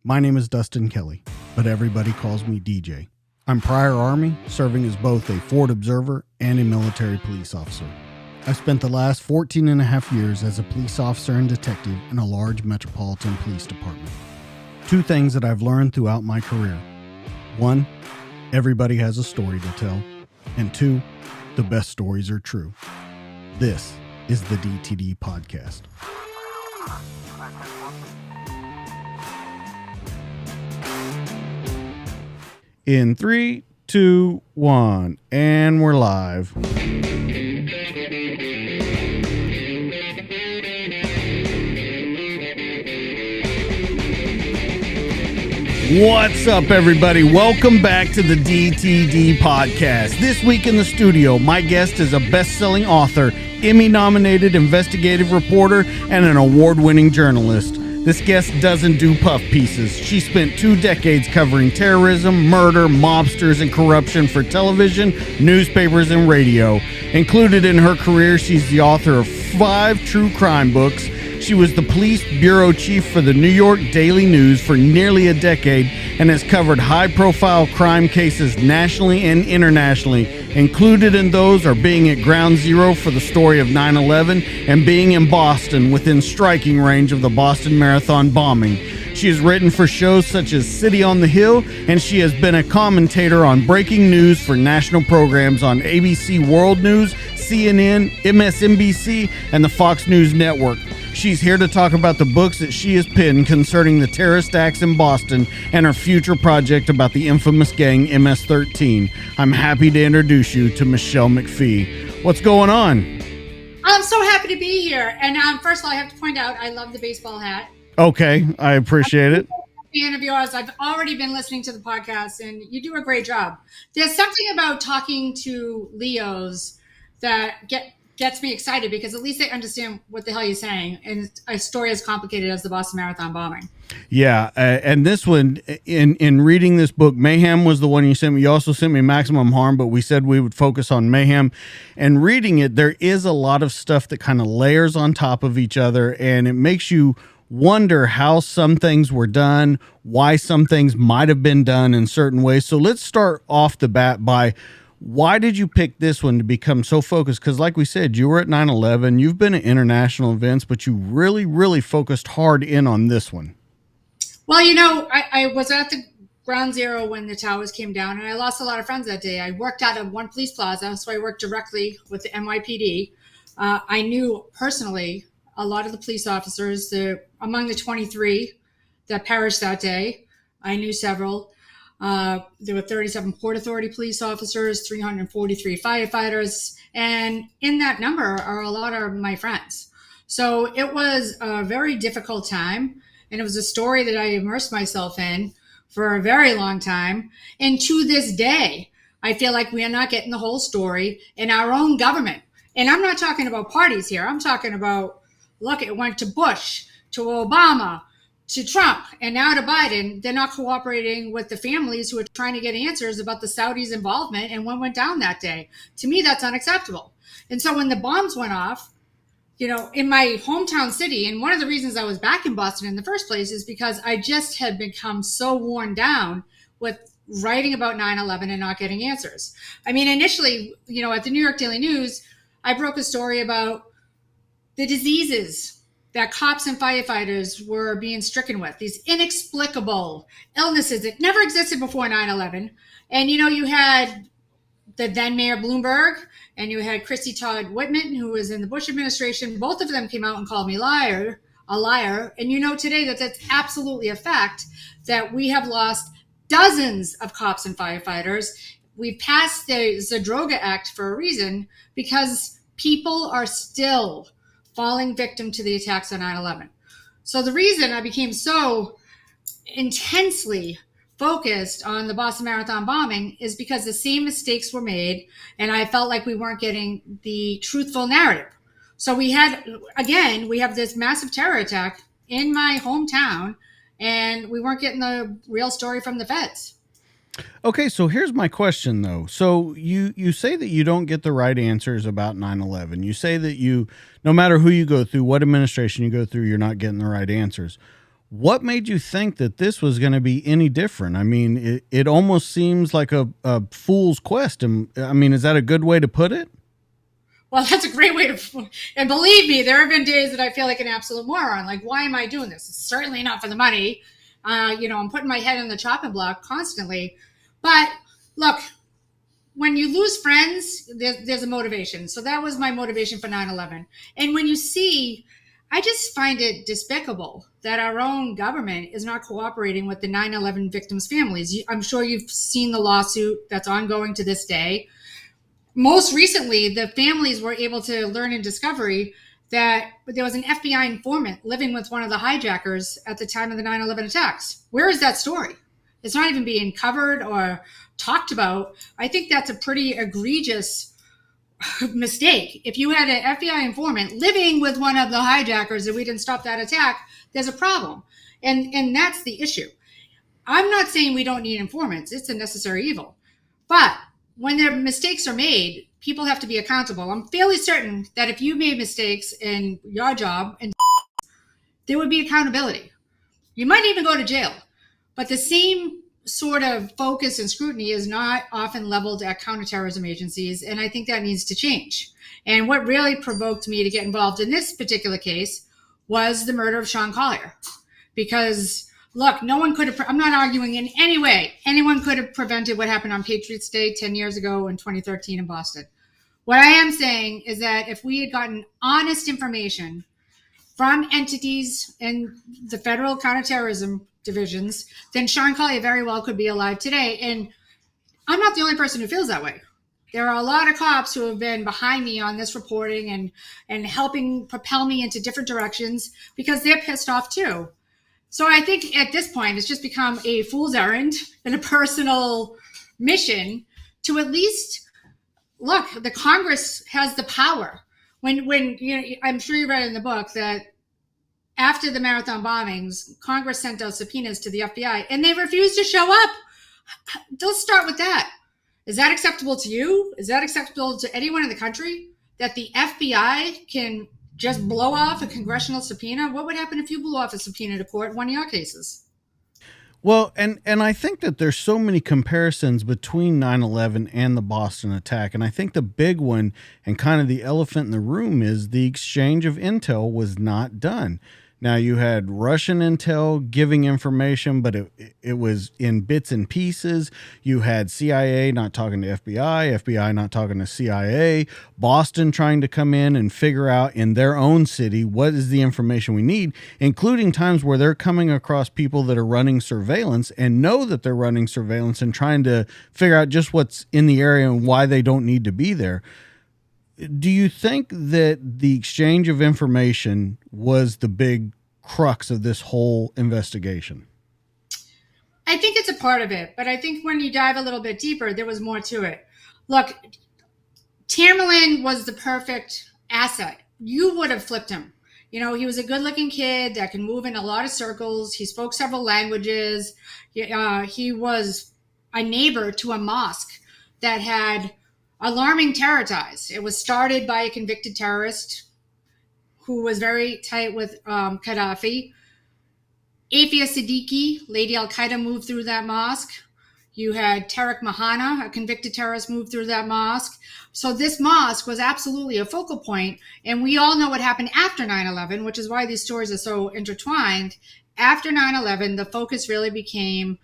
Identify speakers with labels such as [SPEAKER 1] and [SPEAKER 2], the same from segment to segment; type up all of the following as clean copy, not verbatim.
[SPEAKER 1] My name is Dustin Kelly, but everybody calls me DJ. I'm prior Army, serving as both a Ford observer and a military police officer. I spent the last 14 and a half years as a police officer and detective in a large metropolitan police department. Two things that I've learned throughout my career. One, everybody has a story to tell. And two, the best stories are true. This is the DTD Podcast. In 3, 2, 1, and we're live. What's up, everybody? Welcome back to the DTD Podcast. This week in the studio, my guest is a best-selling author, Emmy-nominated investigative reporter, and an award-winning journalist. This guest doesn't do puff pieces. She spent 2 decades covering terrorism, murder, mobsters, and corruption for television, newspapers, and radio. Included in her career, she's the author of 5 true crime books. She was the police bureau chief for the New York Daily News for nearly a decade and has covered high-profile crime cases nationally and internationally. Included in those are being at ground zero for the story of 9/11 and being in Boston within striking range of the Boston Marathon bombing. She has written for shows such as City on the Hill, and she has been a commentator on breaking news for national programs on ABC World News, CNN, MSNBC, and the Fox News Network. She's here to talk about the books that she has penned concerning the terrorist acts in Boston and her future project about the infamous gang MS-13. I'm happy to introduce you to Michele McPhee. What's going on?
[SPEAKER 2] I'm so happy to be here. And first of all, I have to point out, I love the baseball hat.
[SPEAKER 1] Okay, I appreciate it.
[SPEAKER 2] I'm a fan of yours. I've already been listening to the podcast, and you do a great job. There's something about talking to Leos that gets me excited because at least they understand what the hell you're saying. And a story as complicated as the Boston Marathon bombing.
[SPEAKER 1] Yeah, and this one, in reading this book, Mayhem was the one you sent me. You also sent me Maximum Harm, but we said we would focus on Mayhem. And reading it, there is a lot of stuff that kind of layers on top of each other, and it makes you wonder how some things were done, why some things might have been done in certain ways. So let's start off the bat by, why did you pick this one to become so focused? Because like we said, you were at 9/11, you've been at international events, but you really, really focused hard in on this one.
[SPEAKER 2] Well, you know, I was at the ground zero when the towers came down, and I lost a lot of friends that day. I worked out of one police plaza, so I worked directly with the NYPD. I knew personally a lot of the police officers. Among the 23 that perished that day, I knew several. There were 37 Port Authority police officers, 343 firefighters, and in that number are a lot of my friends. So it was a very difficult time, and it was a story that I immersed myself in for a very long time. And to this day, I feel like we are not getting the whole story in our own government. And I'm not talking about parties here. I'm talking about, look, it went to Bush, to Obama, to Trump, and now to Biden. They're not cooperating with the families who are trying to get answers about the Saudis' involvement and what went down that day. To me, that's unacceptable. And so when the bombs went off, you know, in my hometown city, and one of the reasons I was back in Boston in the first place is because I just had become so worn down with writing about 9/11 and not getting answers. I mean, initially, you know, at the New York Daily News, I broke a story about the diseases that cops and firefighters were being stricken with, these inexplicable illnesses that never existed before 9/11. And, you know, you had the then Mayor Bloomberg and you had Christy Todd Whitman, who was in the Bush administration. Both of them came out and called me a liar. And you know today that that's absolutely a fact, that we have lost dozens of cops and firefighters. We passed the Dzhokhar Act for a reason, because people are still falling victim to the attacks on 9/11. So the reason I became so intensely focused on the Boston Marathon bombing is because the same mistakes were made, and I felt like we weren't getting the truthful narrative. So we have this massive terror attack in my hometown, and we weren't getting the real story from the feds.
[SPEAKER 1] Okay, so here's my question, though. So you say that you don't get the right answers about 9/11. You say that no matter who you go through, what administration you go through, you're not getting the right answers. What made you think that this was going to be any different? I mean, it almost seems like a fool's quest. I mean, is that a good way to put it?
[SPEAKER 2] Well, that's a great way to, and believe me, there have been days that I feel like an absolute moron. Like, why am I doing this? It's certainly not for the money. I'm putting my head in the chopping block constantly. But look, when you lose friends, there's a motivation. So that was my motivation for 9/11. And when you see, I just find it despicable that our own government is not cooperating with the 9/11 victims' families. I'm sure you've seen the lawsuit that's ongoing to this day. Most recently, the families were able to learn in discovery that there was an FBI informant living with one of the hijackers at the time of the 9/11 attacks. Where is that story? It's not even being covered or talked about. I think that's a pretty egregious mistake. If you had an FBI informant living with one of the hijackers and we didn't stop that attack, there's a problem. And that's the issue. I'm not saying we don't need informants. It's a necessary evil. But when their mistakes are made, people have to be accountable. I'm fairly certain that if you made mistakes in your job, and there would be accountability. You might even go to jail. But the same sort of focus and scrutiny is not often leveled at counterterrorism agencies, and I think that needs to change. And what really provoked me to get involved in this particular case was the murder of Sean Collier. Because look, no one could have, I'm not arguing in any way, anyone could have prevented what happened on Patriots Day 10 years ago in 2013 in Boston. What I am saying is that if we had gotten honest information from entities in the federal counterterrorism divisions, then Sean Collier very well could be alive today. And I'm not the only person who feels that way. There are a lot of cops who have been behind me on this reporting and helping propel me into different directions because they're pissed off too. So I think at this point, it's just become a fool's errand and a personal mission to at least look. The Congress has the power. When I'm sure you read in the book that after the marathon bombings, Congress sent out subpoenas to the FBI, and they refused to show up. Let's start with that. Is that acceptable to you? Is that acceptable to anyone in the country that the FBI can just blow off a congressional subpoena? What would happen if you blew off a subpoena to court in one of your cases?
[SPEAKER 1] Well, and I think that there's so many comparisons between 9/11 and the Boston attack. And I think the big one and kind of the elephant in the room is the exchange of intel was not done. Now, you had Russian intel giving information, but it was in bits and pieces. You had CIA not talking to FBI, FBI not talking to CIA, Boston trying to come in and figure out in their own city what is the information we need, including times where they're coming across people that are running surveillance and know that they're running surveillance and trying to figure out just what's in the area and why they don't need to be there. Do you think that the exchange of information was the big crux of this whole investigation?
[SPEAKER 2] I think it's a part of it, but I think when you dive a little bit deeper, there was more to it. Look, Tamerlan was the perfect asset. You would have flipped him. He was a good-looking kid that can move in a lot of circles. He spoke several languages. He was a neighbor to a mosque that had alarming terror ties. It was started by a convicted terrorist who was very tight with Gaddafi. Afia Siddiqui, Lady Al-Qaeda, moved through that mosque. You had Tariq Mahana, a convicted terrorist, moved through that mosque. So this mosque was absolutely a focal point. And we all know what happened after 9/11, which is why these stories are so intertwined. After 9/11, the focus really became,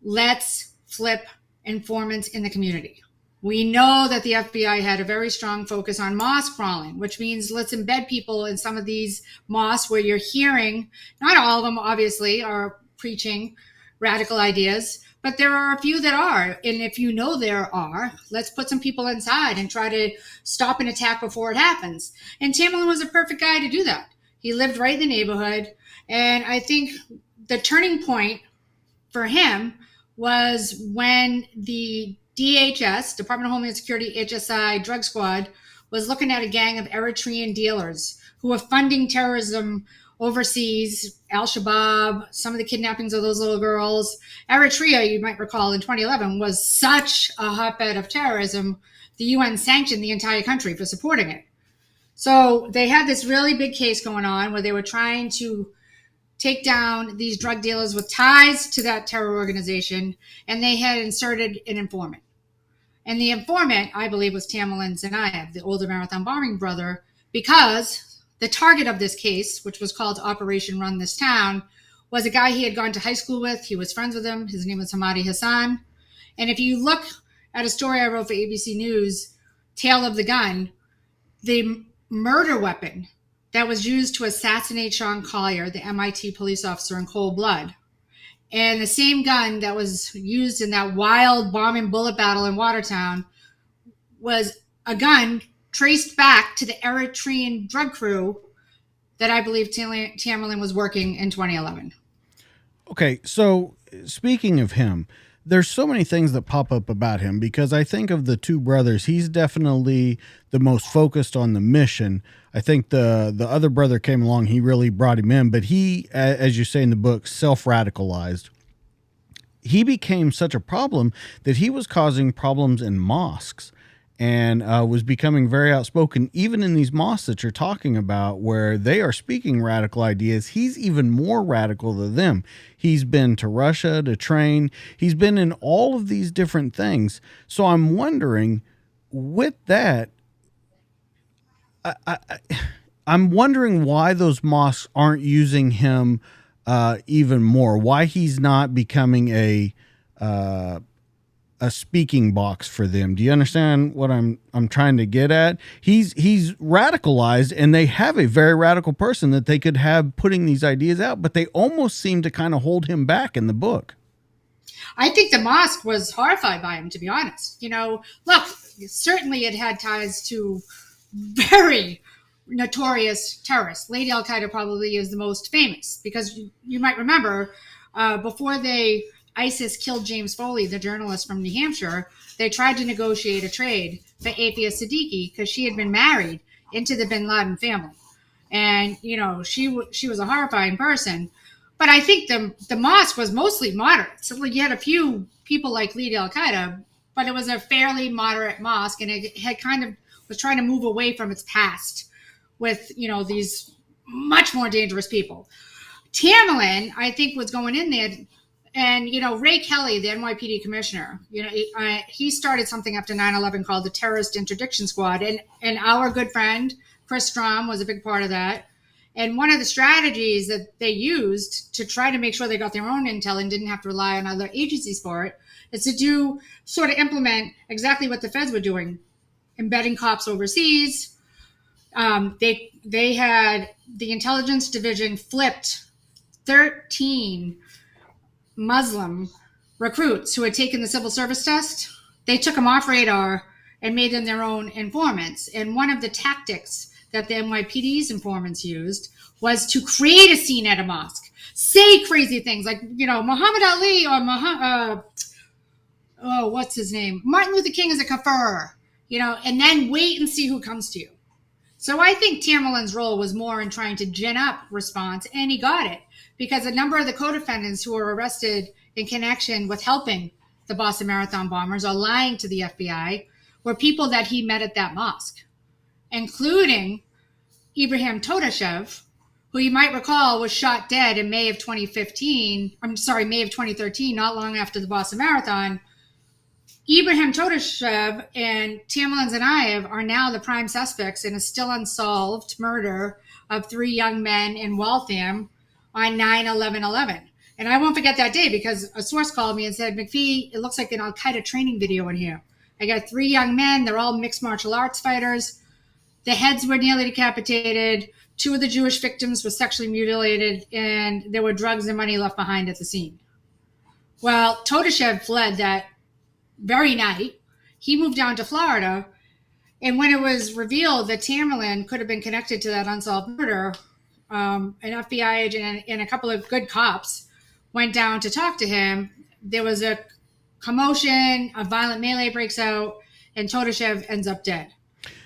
[SPEAKER 2] let's flip informants in the community. We know that the FBI had a very strong focus on mosque crawling, which means let's embed people in some of these mosques where you're hearing, not all of them obviously are preaching radical ideas, but there are a few that are. And if you know there are, let's put some people inside and try to stop an attack before it happens. And Tamerlan was a perfect guy to do that. He lived right in the neighborhood. And I think the turning point for him was when the DHS, Department of Homeland Security, HSI drug squad, was looking at a gang of Eritrean dealers who were funding terrorism overseas, Al-Shabaab, some of the kidnappings of those little girls. Eritrea, you might recall, in 2011 was such a hotbed of terrorism, the UN sanctioned the entire country for supporting it. So they had this really big case going on where they were trying to take down these drug dealers with ties to that terror organization, and they had inserted an informant. And the informant, I believe, was Tamerlan Tsarnaev, the older marathon bombing brother, because the target of this case, which was called Operation Run This Town, was a guy he had gone to high school with. He was friends with him. His name was Hamadi Hassan. And if you look at a story I wrote for ABC News, Tale of the Gun, the murder weapon that was used to assassinate Sean Collier, the MIT police officer, in cold blood, and the same gun that was used in that wild bomb and bullet battle in Watertown was a gun traced back to the Eritrean drug crew that I believe Tamerlan was working in 2011.
[SPEAKER 1] Okay, so speaking of him, there's so many things that pop up about him, because I think of the two brothers, he's definitely the most focused on the mission. I think the other brother came along, he really brought him in, but he, as you say in the book, self-radicalized. He became such a problem that he was causing problems in mosques, and was becoming very outspoken, even in these mosques that you're talking about, where they are speaking radical ideas. He's even more radical than them. He's been to Russia to train. He's been in all of these different things. So I'm wondering, with that, I'm wondering why those mosques aren't using him even more. Why he's not becoming a speaking box for them. Do you understand what I'm trying to get at? He's radicalized, and they have a very radical person that they could have putting these ideas out, but they almost seem to kind of hold him back in the book.
[SPEAKER 2] I think the mosque was horrified by him, to be honest. Look, certainly it had ties to very notorious terrorists. Lady Al-Qaeda probably is the most famous, because you might remember before ISIS killed James Foley, the journalist from New Hampshire, they tried to negotiate a trade for Afia Siddiqui, because she had been married into the bin Laden family. And, she was a horrifying person. But I think the mosque was mostly moderate. So you had a few people like Lady Al-Qaeda, but it was a fairly moderate mosque, and it had kind of was trying to move away from its past with, these much more dangerous people. Tamerlan, I think, was going in there. And, Ray Kelly, the NYPD commissioner, he started something after 9/11 called the Terrorist Interdiction Squad. And our good friend, Chris Strom, was a big part of that. And one of the strategies that they used to try to make sure they got their own intel and didn't have to rely on other agencies for it is to sort of implement exactly what the feds were doing, embedding cops overseas. They had the intelligence division flipped 13 Muslim recruits who had taken the civil service test. They took them off radar and made them their own informants. And one of the tactics that the NYPD's informants used was to create a scene at a mosque, say crazy things like, Muhammad Ali or what's his name? Martin Luther King is a kafir, and then wait and see who comes to you. So I think Tamerlan's role was more in trying to gin up response, and he got it, because a number of the co-defendants who were arrested in connection with helping the Boston Marathon bombers or lying to the FBI were people that he met at that mosque, including Ibrahim Todashev, who you might recall was shot dead in May of 2013, not long after the Boston Marathon. Ibrahim Todashev and Tamerlan Tsarnaev are now the prime suspects in a still unsolved murder of 3 young men in Waltham on 9/11/11. And I won't forget that day, because a source called me and said, McPhee, it looks like an Al-Qaeda training video in here. I got 3 young men. They're all mixed martial arts fighters. The heads were nearly decapitated. 2 of the Jewish victims were sexually mutilated, and there were drugs and money left behind at the scene. Well, Todashev fled that very night. He moved down to Florida. And when it was revealed that Tamerlan could have been connected to that unsolved murder, an FBI agent and a couple of good cops went down to talk to him. There was a commotion, a violent melee breaks out, and Todashev ends up dead.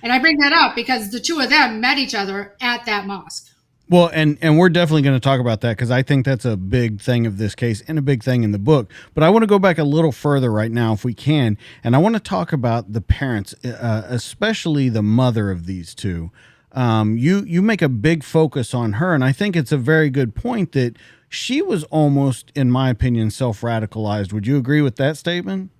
[SPEAKER 2] And I bring that up because the two of them met each other at that mosque.
[SPEAKER 1] Well, and we're definitely going to talk about that, because I think that's a big thing of this case and a big thing in the book. But I want to go back a little further right now, if we can, and I want to talk about the parents, especially the mother of these two. You make a big focus on her, and I think it's a very good point that she was almost, in my opinion, self-radicalized. Would you agree with that statement?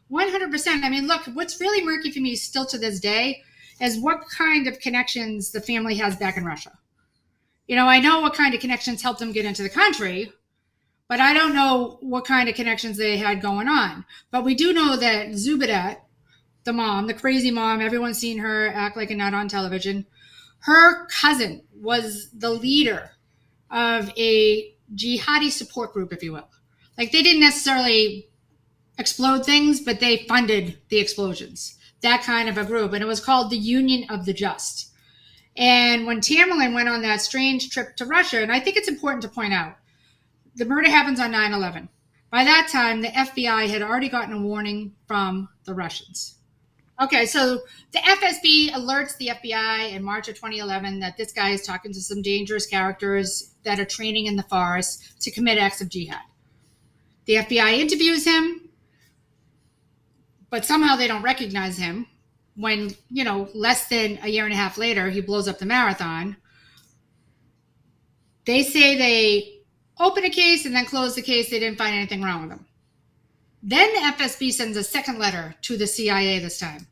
[SPEAKER 2] 100%. I mean, look, what's really murky for me still to this day is what kind of connections the family has back in Russia. I know what kind of connections helped them get into the country, but I don't know what kind of connections they had going on. But we do know that Zubadat, the mom, the crazy mom, everyone's seen her act like a nut on television. Her cousin was the leader of a jihadi support group, if you will. Like, they didn't necessarily explode things, but they funded the explosions. That kind of a group. And it was called the Union of the Just. And when Tamerlan went on that strange trip to Russia, and I think it's important to point out, the murder happens on 9/11. By that time, the FBI had already gotten a warning from the Russians. Okay, so the FSB alerts the FBI in March of 2011 that this guy is talking to some dangerous characters that are training in the forest to commit acts of jihad. The FBI interviews him, but somehow they don't recognize him when, less than a year and a half later, he blows up the marathon. They say they open a case and then close the case. They didn't find anything wrong with him. Then the FSB sends a second letter to the CIA this time.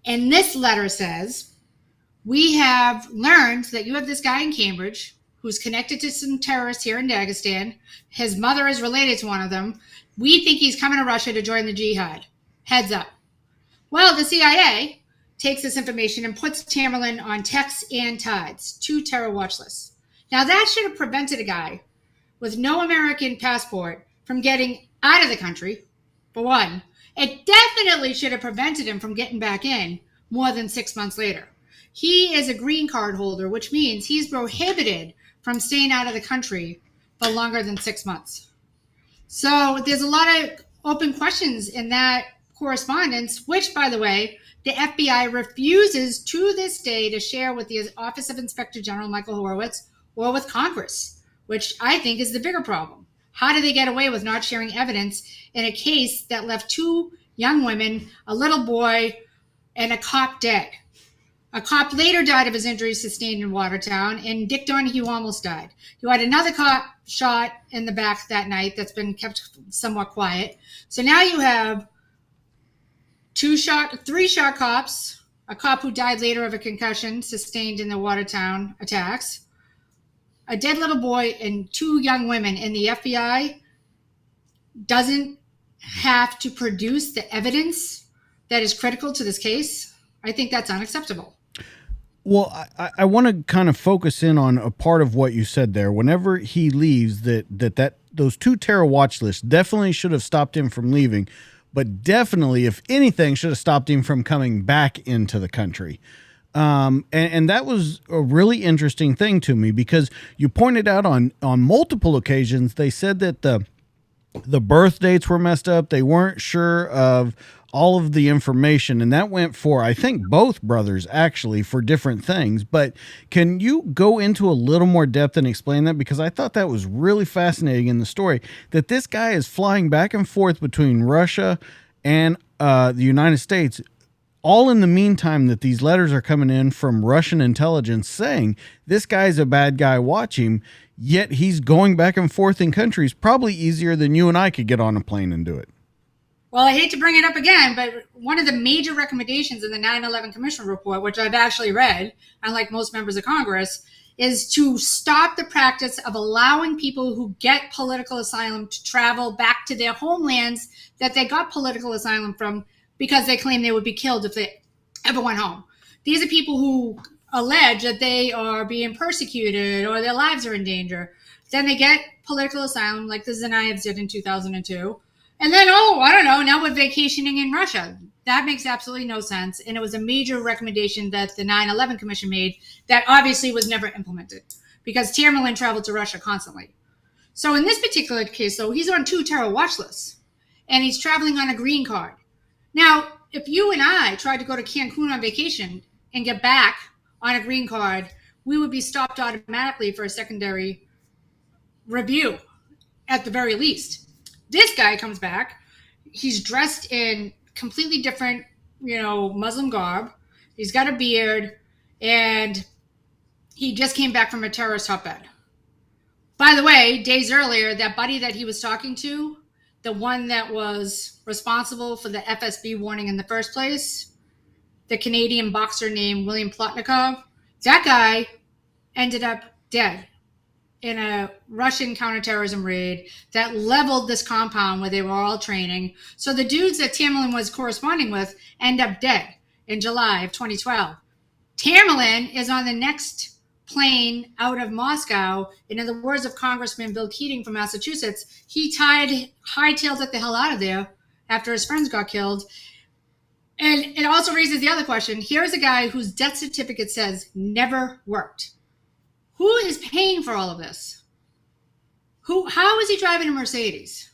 [SPEAKER 2] And this letter says, we have learned that you have this guy in Cambridge who's connected to some terrorists here in Dagestan. His mother is related to one of them. We think he's coming to Russia to join the jihad. Heads up. Well, the CIA takes this information and puts Tamerlan on TEX and TIDES, 2 terror watch lists. Now, that should have prevented a guy with no American passport from getting out of the country, for one. It definitely should have prevented him from getting back in more than 6 months later. He is a green card holder, which means he's prohibited from staying out of the country for longer than 6 months. So there's a lot of open questions in that correspondence, which, by the way, the FBI refuses to this day to share with the Office of Inspector General Michael Horowitz or with Congress, which I think is the bigger problem. How do they get away with not sharing evidence in a case that left 2 young women, a little boy, and a cop dead? A cop later died of his injuries sustained in Watertown, and Dick Donahue almost died. You had another cop shot in the back that night that's been kept somewhat quiet. So now you have 3 shot cops, a cop who died later of a concussion sustained in the Watertown attacks, a dead little boy, and 2 young women. And the FBI doesn't have to produce the evidence that is critical to this case. I think that's unacceptable.
[SPEAKER 1] Well, I want to kind of focus in on a part of what you said there. Whenever he leaves, that those 2 terror watch lists definitely should have stopped him from leaving, but definitely, if anything, should have stopped him from coming back into the country. And that was a really interesting thing to me, because you pointed out on multiple occasions, they said that the birth dates were messed up. They weren't sure of all of the information, and that went for, I think, both brothers actually, for different things. But can you go into a little more depth and explain that? Because I thought that was really fascinating in the story, that this guy is flying back and forth between Russia and the United States, all in the meantime that these letters are coming in from Russian intelligence saying this guy's a bad guy, watch him, yet he's going back and forth in countries probably easier than you and I could get on a plane and do it.
[SPEAKER 2] Well, I hate to bring it up again, but one of the major recommendations in the 9/11 Commission report, which I've actually read, unlike most members of Congress, is to stop the practice of allowing people who get political asylum to travel back to their homelands that they got political asylum from, because they claim they would be killed if they ever went home. These are people who allege that they are being persecuted or their lives are in danger. Then they get political asylum, like the Tsarnaevs did in 2002. And then, now we're vacationing in Russia. That makes absolutely no sense. And it was a major recommendation that the 9/11 Commission made that obviously was never implemented, because Tamerlan traveled to Russia constantly. So in this particular case, though, he's on 2 terror watch lists, and he's traveling on a green card. Now, if you and I tried to go to Cancun on vacation and get back on a green card, we would be stopped automatically for a secondary review at the very least. This guy comes back. He's dressed in completely different, Muslim garb. He's got a beard. And he just came back from a terrorist hotbed. By the way, days earlier, that buddy that he was talking to, the one that was responsible for the FSB warning in the first place, the Canadian boxer named William Plotnikov, that guy ended up dead in a Russian counterterrorism raid that leveled this compound where they were all training. So the dudes that Tamerlan was corresponding with end up dead in July of 2012. Tamerlan is on the next plane out of Moscow, and in the words of Congressman Bill Keating from Massachusetts, he hightailed it the hell out of there after his friends got killed. And it also raises the other question. Here's a guy whose death certificate says never worked. Who is paying for all of this? How is he driving a Mercedes?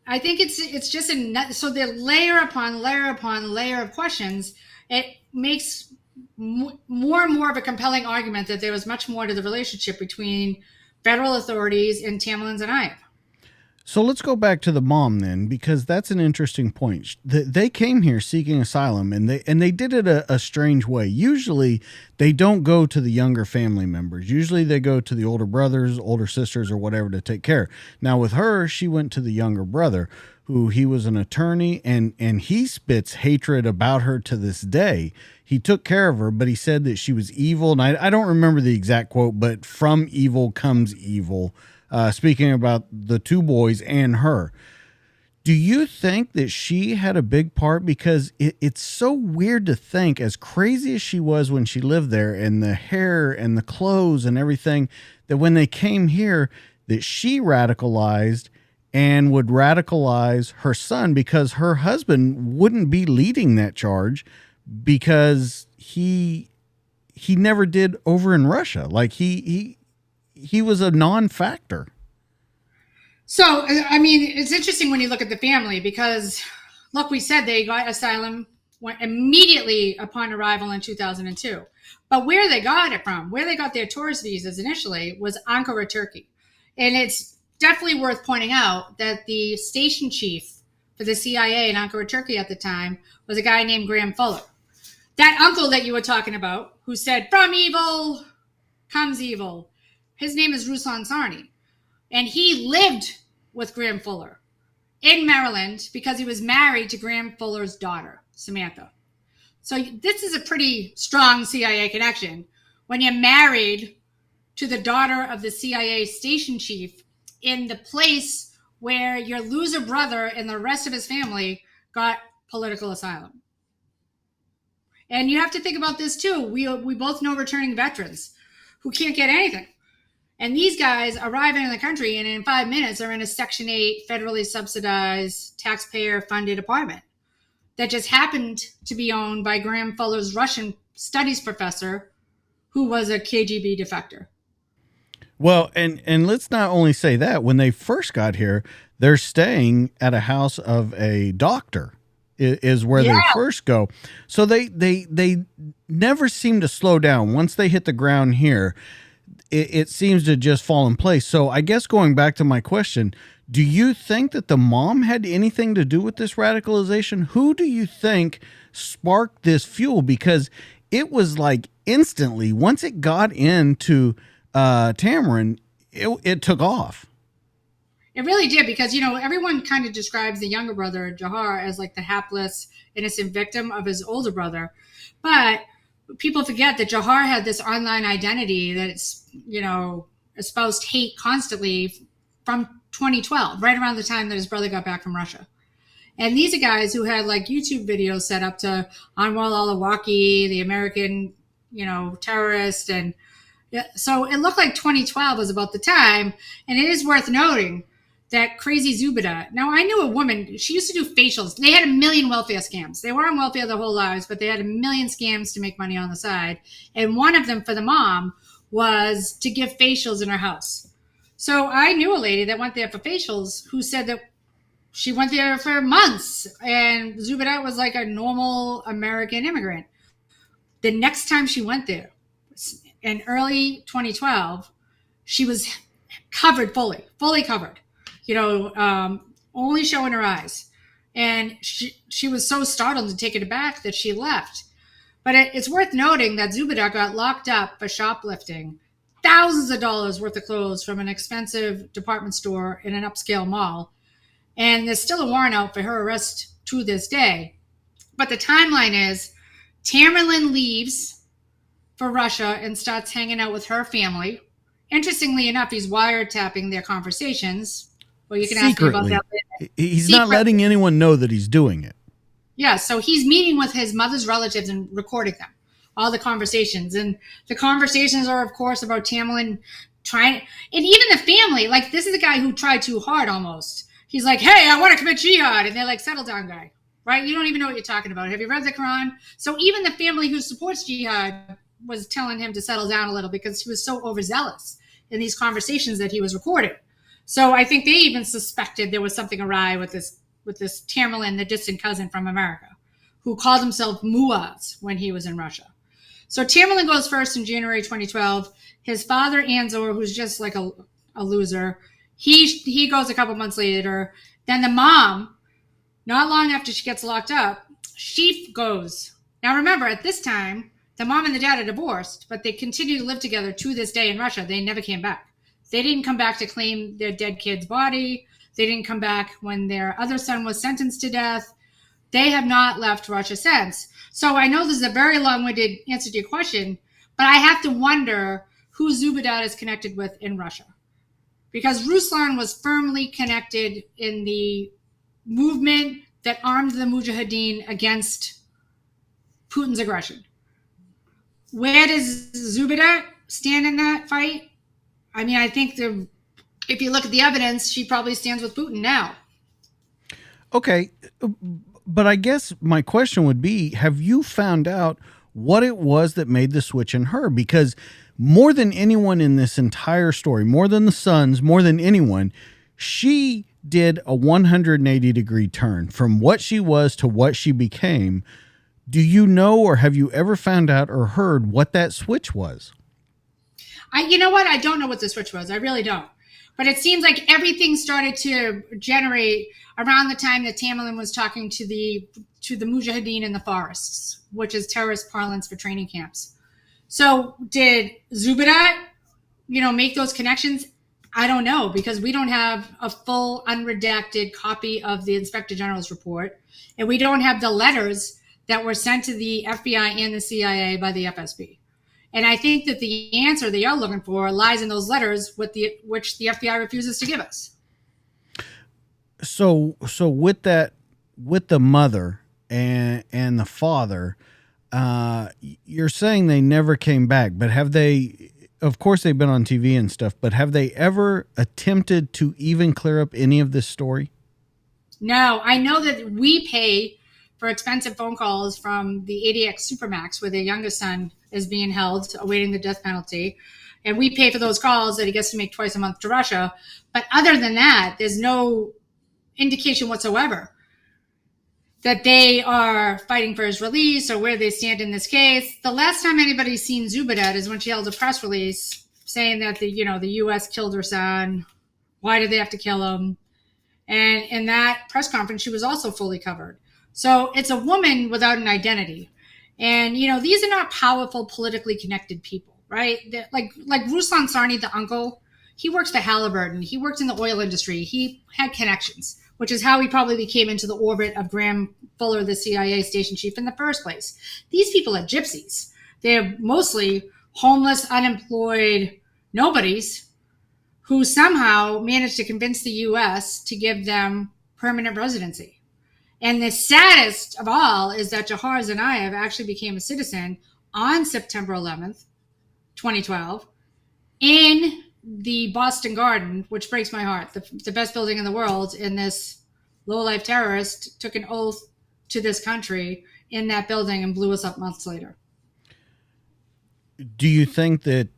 [SPEAKER 2] I think it's just so the layer upon layer upon layer of questions. It makes more and more of a compelling argument that there was much more to the relationship between federal authorities and Tamerlan's and Ive.
[SPEAKER 1] So let's go back to the mom then, because that's an interesting point. They came here seeking asylum, and they did it a strange way. Usually, they don't go to the younger family members. Usually, they go to the older brothers, older sisters, or whatever to take care. Now, with her, she went to the younger brother, who he was an attorney, and he spits hatred about her to this day. He took care of her, but he said that she was evil. And I don't remember the exact quote, but from evil comes evil. Speaking about the two boys and her, do you think that she had a big part? Because it's so weird to think, as crazy as she was when she lived there, and the hair and the clothes and everything, that when they came here, that she radicalized and would radicalize her son, because her husband wouldn't be leading that charge because he never did over in Russia. Like he was a non-factor.
[SPEAKER 2] So, I mean, it's interesting when you look at the family because, like we said, they got asylum immediately upon arrival in 2002. But where they got it from, where they got their tourist visas initially, was Ankara, Turkey. And it's definitely worth pointing out that the station chief for the CIA in Ankara, Turkey at the time was a guy named Graham Fuller. That uncle that you were talking about, who said, "From evil comes evil," his name is Ruslan Sarni. And he lived with Graham Fuller in Maryland because he was married to Graham Fuller's daughter, Samantha. So this is a pretty strong CIA connection when you're married to the daughter of the CIA station chief in the place where your loser brother and the rest of his family got political asylum. And you have to think about this too. We both know returning veterans who can't get anything. And these guys arrive in the country and in 5 minutes are in a Section 8 federally subsidized taxpayer-funded apartment that just happened to be owned by Graham Fuller's Russian studies professor, who was a KGB defector.
[SPEAKER 1] Well, and let's not only say that. When they first got here, they're staying at a house of a doctor is where they first go. So they never seem to slow down. Once they hit the ground here, it seems to just fall in place. So I guess going back to my question, do you think that the mom had anything to do with this radicalization? Who do you think sparked this fuel? Because it was like instantly, once it got into Tamerlan, it took off.
[SPEAKER 2] It really did, because, everyone kind of describes the younger brother, Dzhokhar, as like the hapless, innocent victim of his older brother. But people forget that Dzhokhar had this online identity that's, espoused hate constantly from 2012, right around the time that his brother got back from Russia. And these are guys who had like YouTube videos set up to Anwar al-Awlaki, the American, terrorist. And so it looked like 2012 was about the time. And it is worth noting that crazy Zubida. Now, I knew a woman, she used to do facials. They had a million welfare scams. They were on welfare their whole lives, but they had a million scams to make money on the side. And one of them for the mom was to give facials in her house. So I knew a lady that went there for facials who said that she went there for months. And Zubida was like a normal American immigrant. The next time she went there, in early 2012, she was covered fully covered. Only showing her eyes. And she was so startled and taken aback that she left. But it's worth noting that Zubaydah got locked up for shoplifting thousands of dollars worth of clothes from an expensive department store in an upscale mall. And there's still a warrant out for her arrest to this day. But the timeline is Tamerlan leaves for Russia and starts hanging out with her family. Interestingly enough, he's wiretapping their conversations. Well, you can ask me about that later.
[SPEAKER 1] He's not letting anyone know that he's doing it.
[SPEAKER 2] Yeah, so he's meeting with his mother's relatives and recording them, all the conversations. And the conversations are, of course, about Tamerlan trying, and even the family, like this is a guy who tried too hard almost. He's like, hey, I want to commit jihad. And they're like, settle down, guy, right? You don't even know what you're talking about. Have you read the Quran? So even the family who supports jihad was telling him to settle down a little because he was so overzealous in these conversations that he was recording. So I think they even suspected there was something awry with this Tamerlan, the distant cousin from America, who called himself Muaz when he was in Russia. So Tamerlan goes first in January 2012. His father, Anzor, who's just like a loser, he goes a couple months later. Then the mom, not long after she gets locked up, she goes. Now remember, at this time, the mom and the dad are divorced, but they continue to live together to this day in Russia. They never came back. They didn't come back to claim their dead kid's body. They didn't come back when their other son was sentenced to death. They have not left Russia since. So I know this is a very long-winded answer to your question, but I have to wonder who Zubaydah is connected with in Russia. Because Ruslan was firmly connected in the movement that armed the Mujahideen against Putin's aggression. Where does Zubaydah stand in that fight? I mean, I think if you look at the evidence, she probably stands with Putin now.
[SPEAKER 1] Okay, but I guess my question would be, have you found out what it was that made the switch in her? Because more than anyone in this entire story, more than the sons, more than anyone, she did a 180-degree turn from what she was to what she became. Do you know, or have you ever found out or heard what that switch was?
[SPEAKER 2] You know what? I don't know what the switch was. I really don't. But it seems like everything started to generate around the time that Tamerlan was talking to the Mujahideen in the forests, which is terrorist parlance for training camps. So did Zubaydah, make those connections? I don't know, because we don't have a full unredacted copy of the Inspector General's report, and we don't have the letters that were sent to the FBI and the CIA by the FSB. And I think that the answer they are looking for lies in those letters, which the FBI refuses to give us.
[SPEAKER 1] So with that, with the mother and the father, you're saying they never came back, but have they? Of course, they've been on TV and stuff, but have they ever attempted to even clear up any of this story?
[SPEAKER 2] No, I know that we pay for expensive phone calls from the ADX Supermax, where their youngest son is being held, awaiting the death penalty. And we pay for those calls that he gets to make twice a month to Russia. But other than that, there's no indication whatsoever that they are fighting for his release or where they stand in this case. The last time anybody's seen Zubaydah is when she held a press release saying that the U.S. killed her son. Why did they have to kill him? And in that press conference, she was also fully covered. So it's a woman without an identity. And, these are not powerful, politically connected people, right? Like Ruslan Sarni, the uncle, he works for Halliburton. He worked in the oil industry. He had connections, which is how he probably came into the orbit of Graham Fuller, the CIA station chief, in the first place. These people are gypsies. They're mostly homeless, unemployed nobodies who somehow managed to convince the U.S. to give them permanent residency. And the saddest of all is that Dzhokhar Tsarnaev actually became a citizen on September 11th, 2012, in the Boston Garden, which breaks my heart. The best building in the world, and this low-life terrorist took an oath to this country in that building and blew us up months later.
[SPEAKER 1] Do you think that,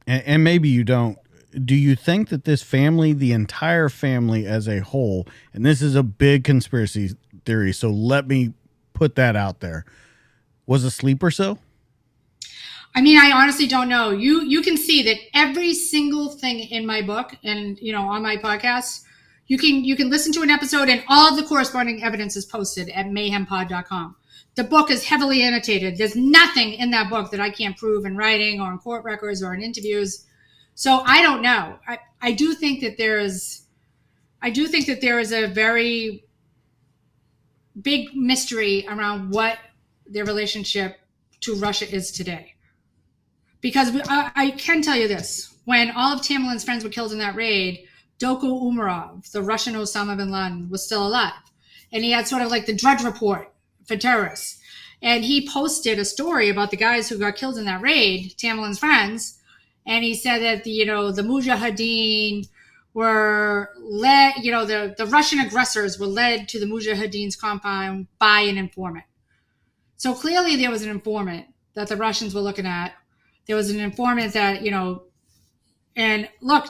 [SPEAKER 1] and maybe you don't, do you think that this family, the entire family as a whole, and this is a big conspiracy theory, so let me put that out there, was asleep or so?
[SPEAKER 2] I mean, I honestly don't know. You can see that every single thing in my book and, on my podcast, you can listen to an episode and all of the corresponding evidence is posted at mayhempod.com. The book is heavily annotated. There's nothing in that book that I can't prove in writing or in court records or in interviews. So I don't know. I do think that there is a very big mystery around what their relationship to Russia is today. Because I can tell you this, when all of Tamerlan's friends were killed in that raid, Dzhokhar Umarov, the Russian Osama bin Laden, was still alive. And he had sort of like the Drudge Report for terrorists. And he posted a story about the guys who got killed in that raid, Tamerlan's friends. And he said that the Mujahideen were led, the Russian aggressors were led to the Mujahideen's compound by an informant. So clearly there was an informant that the Russians were looking at. There was an informant that, and look,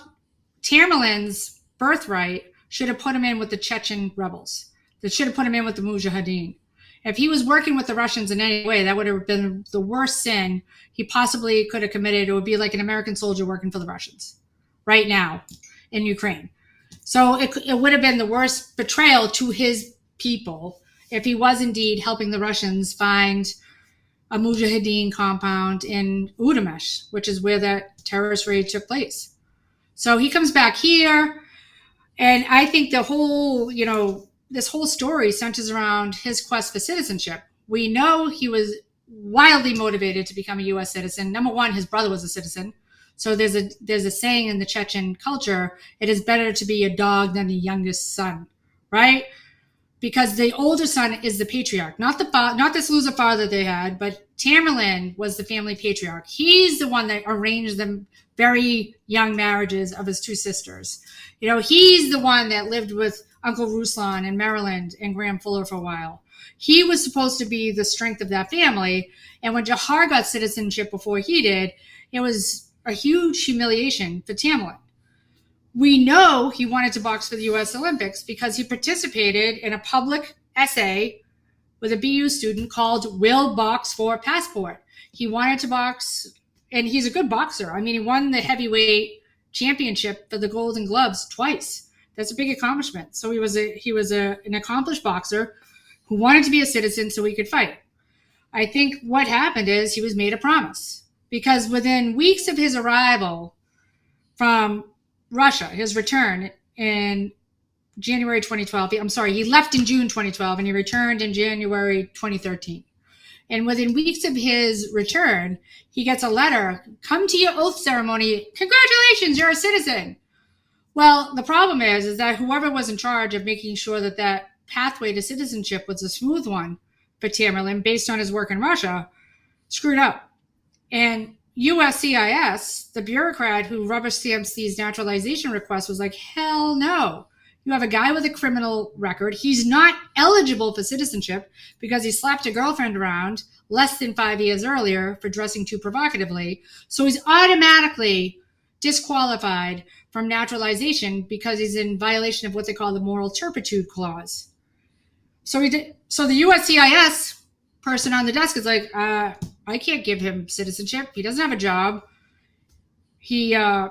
[SPEAKER 2] Tamerlan's birthright should have put him in with the Chechen rebels. That should have put him in with the Mujahideen. If he was working with the Russians in any way, that would have been the worst sin he possibly could have committed. It would be like an American soldier working for the Russians right now in Ukraine. So it would have been the worst betrayal to his people if he was indeed helping the Russians find a Mujahideen compound in Udmurtia, which is where that terrorist raid took place. So he comes back here, and I think the whole, this whole story centers around his quest for citizenship. We know he was wildly motivated to become a U.S. citizen. Number one, his brother was a citizen. So there's a saying in the Chechen culture, it is better to be a dog than the youngest son, right? Because the older son is the patriarch, not this loser father they had, but Tamerlan was the family patriarch. He's the one that arranged the very young marriages of his two sisters. He's the one that lived with Uncle Ruslan in Maryland and Graham Fuller for a while. He was supposed to be the strength of that family. And when Dzhokhar got citizenship before he did, it was a huge humiliation for Tamerlan. We know he wanted to box for the U.S. Olympics because he participated in a public essay with a BU student called Will Box for Passport. He wanted to box, and he's a good boxer. I mean, he won the heavyweight championship for the Golden Gloves twice. That's a big accomplishment. So he was an accomplished boxer who wanted to be a citizen so he could fight. I think what happened is he was made a promise because within weeks of his arrival from Russia, his return in January 2012, he left in June 2012 and he returned in January 2013. And within weeks of his return, he gets a letter, come to your oath ceremony, congratulations, you're a citizen. Well, the problem is that whoever was in charge of making sure that pathway to citizenship was a smooth one for Tamerlan based on his work in Russia, screwed up. And USCIS, the bureaucrat who rubber stamps these naturalization requests, was like, hell no. You have a guy with a criminal record. He's not eligible for citizenship because he slapped a girlfriend around less than 5 years earlier for dressing too provocatively. So he's automatically disqualified from naturalization because he's in violation of what they call the moral turpitude clause. So the USCIS person on the desk is like, I can't give him citizenship. He doesn't have a job. He has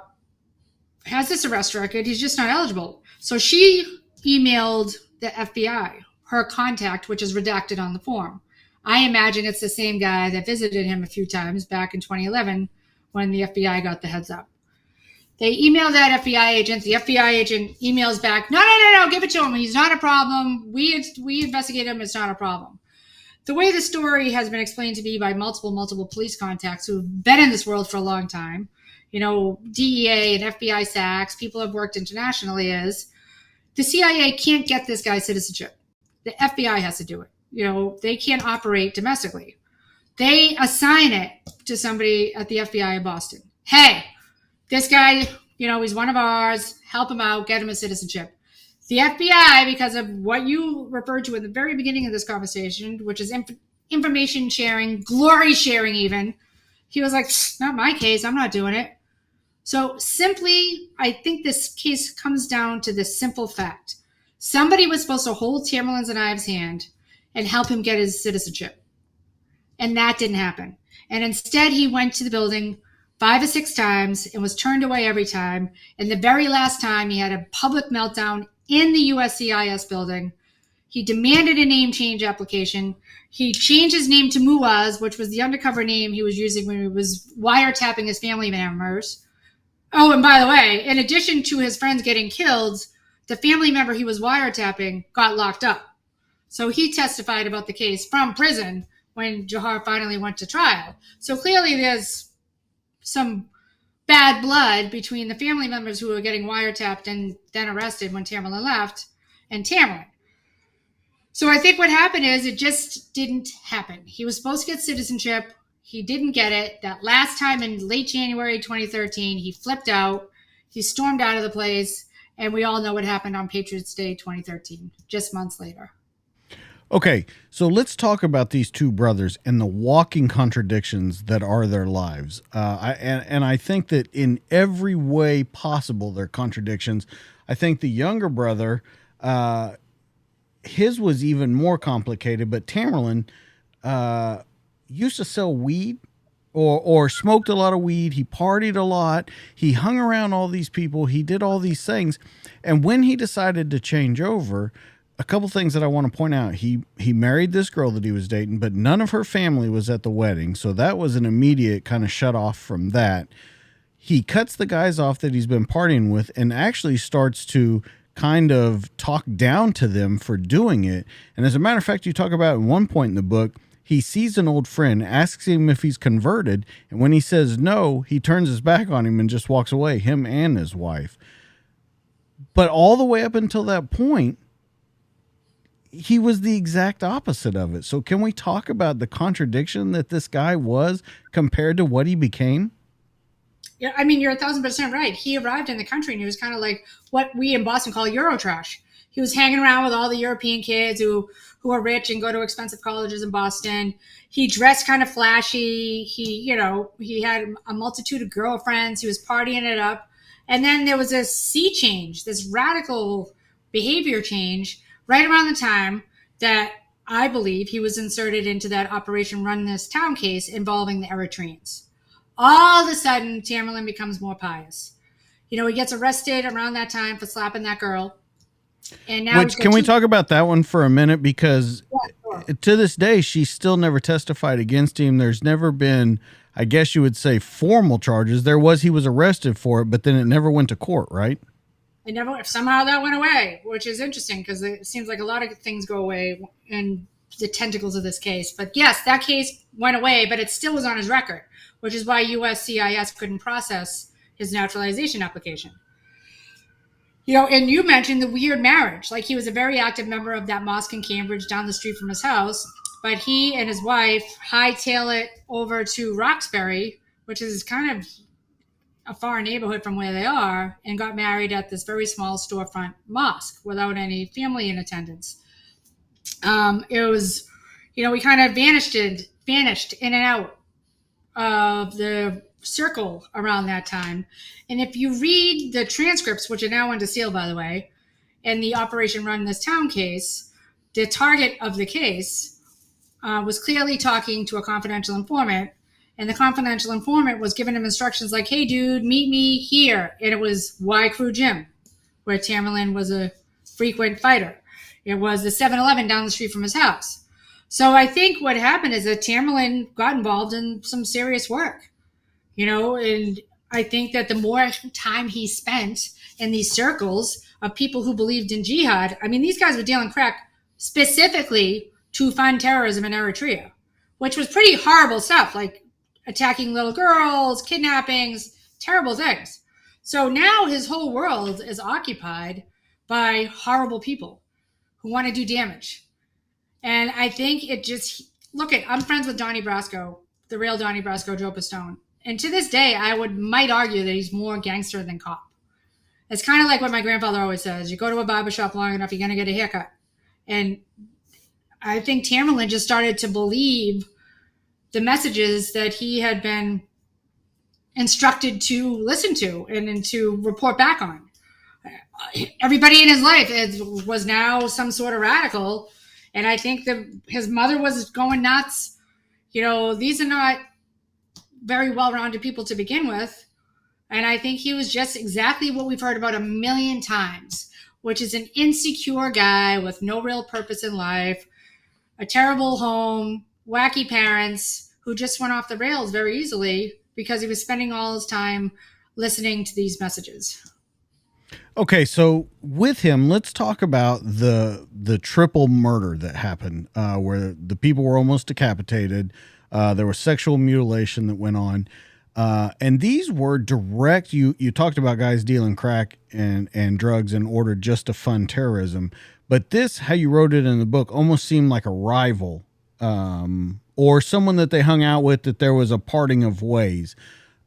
[SPEAKER 2] this arrest record. He's just not eligible. So she emailed the FBI, her contact, which is redacted on the form. I imagine it's the same guy that visited him a few times back in 2011 when the FBI got the heads up. They emailed that FBI agent. The FBI agent emails back, no, give it to him. He's not a problem. We investigate him. It's not a problem. The way the story has been explained to me by multiple police contacts who've been in this world for a long time, DEA and FBI SACs, people who have worked internationally, is the CIA can't get this guy citizenship. The FBI has to do it. They can't operate domestically. They assign it to somebody at the FBI in Boston. Hey, this guy, he's one of ours. Help him out. Get him a citizenship. The FBI, because of what you referred to in the very beginning of this conversation, which is information sharing, glory sharing even, he was like, not my case. I'm not doing it. So simply, I think this case comes down to this simple fact. Somebody was supposed to hold Tamerlan Tsarnaev's hand and help him get his citizenship. And that didn't happen. And instead, he went to the building 5 or 6 times and was turned away every time. And the very last time, he had a public meltdown in the USCIS building. He demanded a name change application. He changed his name to Muaz, which was the undercover name he was using when he was wiretapping his family members. Oh, and by the way, in addition to his friends getting killed, the family member he was wiretapping got locked up. So he testified about the case from prison when Dzhokhar finally went to trial. So clearly there's some bad blood between the family members who were getting wiretapped and then arrested when Tamerlan left and Tamerlan. So I think what happened is it just didn't happen. He was supposed to get citizenship. He didn't get it. That last time in late January 2013, he flipped out. He stormed out of the place. And we all know what happened on Patriots Day 2013, just months later.
[SPEAKER 1] Okay, so let's talk about these two brothers and the walking contradictions that are their lives. I think that in every way possible, they're contradictions. I think the younger brother, his was even more complicated, but Tamerlan used to sell weed or smoked a lot of weed. He partied a lot. He hung around all these people. He did all these things. And when he decided to change over, a couple things that I want to point out. He married this girl that he was dating, but none of her family was at the wedding. So that was an immediate kind of shut off from that. He cuts the guys off that he's been partying with and actually starts to kind of talk down to them for doing it. And as a matter of fact, you talk about at one point in the book, he sees an old friend, asks him if he's converted. And when he says no, he turns his back on him and just walks away, him and his wife. But all the way up until that point, he was the exact opposite of it. So can we talk about the contradiction that this guy was compared to what he became?
[SPEAKER 2] Yeah, I mean, you're 1,000% right. He arrived in the country and he was kind of like what we in Boston call Eurotrash. He was hanging around with all the European kids who are rich and go to expensive colleges in Boston. He dressed kind of flashy. He had a multitude of girlfriends. He was partying it up. And then there was a sea change, this radical behavior change right around the time that I believe he was inserted into that Operation Run This Town case involving the Eritreans. All of a sudden, Tamerlan becomes more pious. He gets arrested around that time for slapping that girl. And now
[SPEAKER 1] can we talk about that one for a minute? Because to this day, she still never testified against him. There's never been, I guess you would say, formal charges. He was arrested for it, but then it never went to court, right?
[SPEAKER 2] Somehow that went away, which is interesting because it seems like a lot of things go away in the tentacles of this case. But yes, that case went away, but it still was on his record, which is why USCIS couldn't process his naturalization application. And you mentioned the weird marriage. Like, he was a very active member of that mosque in Cambridge down the street from his house, but he and his wife hightail it over to Roxbury, which is kind of a far neighborhood from where they are, and got married at this very small storefront mosque without any family in attendance. It was, we kind of vanished in and out of the circle around that time. And if you read the transcripts, which are now under seal, by the way, in the Operation Run This Town case, the target of the case was clearly talking to a confidential informant. And the confidential informant was giving him instructions like, hey, dude, meet me here. And it was Y Crew Gym, where Tamerlan was a frequent fighter. It was the 7-Eleven down the street from his house. So I think what happened is that Tamerlan got involved in some serious work, and I think that the more time he spent in these circles of people who believed in jihad, I mean, these guys were dealing crack specifically to fund terrorism in Eritrea, which was pretty horrible stuff, like attacking little girls, kidnappings, terrible things. So now his whole world is occupied by horrible people who want to do damage. And I think I'm friends with Donnie Brasco, the real Donnie Brasco, Joe Pistone. And to this day, might argue that he's more gangster than cop. It's kind of like what my grandfather always says. You go to a barbershop long enough, you're going to get a haircut. And I think Tamerlan just started to believe the messages that he had been instructed to listen to and to report back on. Everybody in his life was now some sort of radical. And I think that his mother was going nuts. These are not very well-rounded people to begin with. And I think he was just exactly what we've heard about a million times, which is an insecure guy with no real purpose in life, a terrible home, wacky parents, who just went off the rails very easily because he was spending all his time listening to these messages.
[SPEAKER 1] Okay, so with him, let's talk about the triple murder that happened, where the people were almost decapitated. There was sexual mutilation that went on. And these were direct. You talked about guys dealing crack and drugs in order just to fund terrorism. But this, how you wrote it in the book, almost seemed like a rival, or someone that they hung out with, that there was a parting of ways.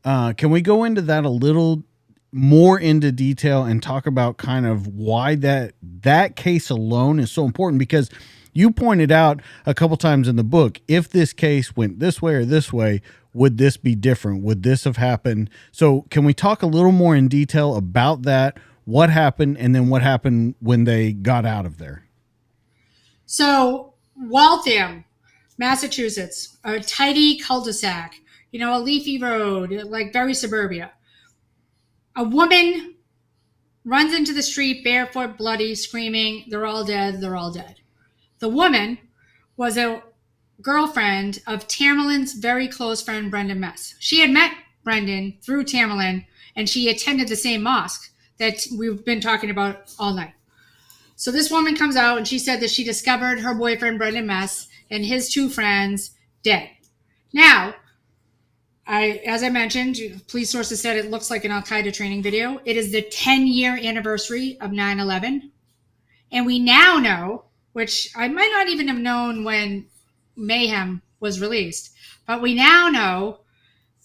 [SPEAKER 1] Can we go into that a little more into detail and talk about kind of why that case alone is so important? Because you pointed out a couple times in the book, if this case went this way or this way, would this be different? Would this have happened? So can we talk a little more in detail about that, what happened, and then what happened when they got out of there?
[SPEAKER 2] So Waltham, Massachusetts, a tidy cul-de-sac, a leafy road, like very suburbia. A woman runs into the street barefoot, bloody, screaming, "They're all dead, they're all dead." The woman was a girlfriend of Tamerlan's very close friend, Brendan Mess. She had met Brendan through Tamerlan, and she attended the same mosque that we've been talking about all night. So this woman comes out and she said that she discovered her boyfriend, Brendan Mess, and his two friends dead. Now, as I mentioned, police sources said it looks like an Al-Qaeda training video. It is the 10-year anniversary of 9/11. And we now know, which I might not even have known when Mayhem was released, but we now know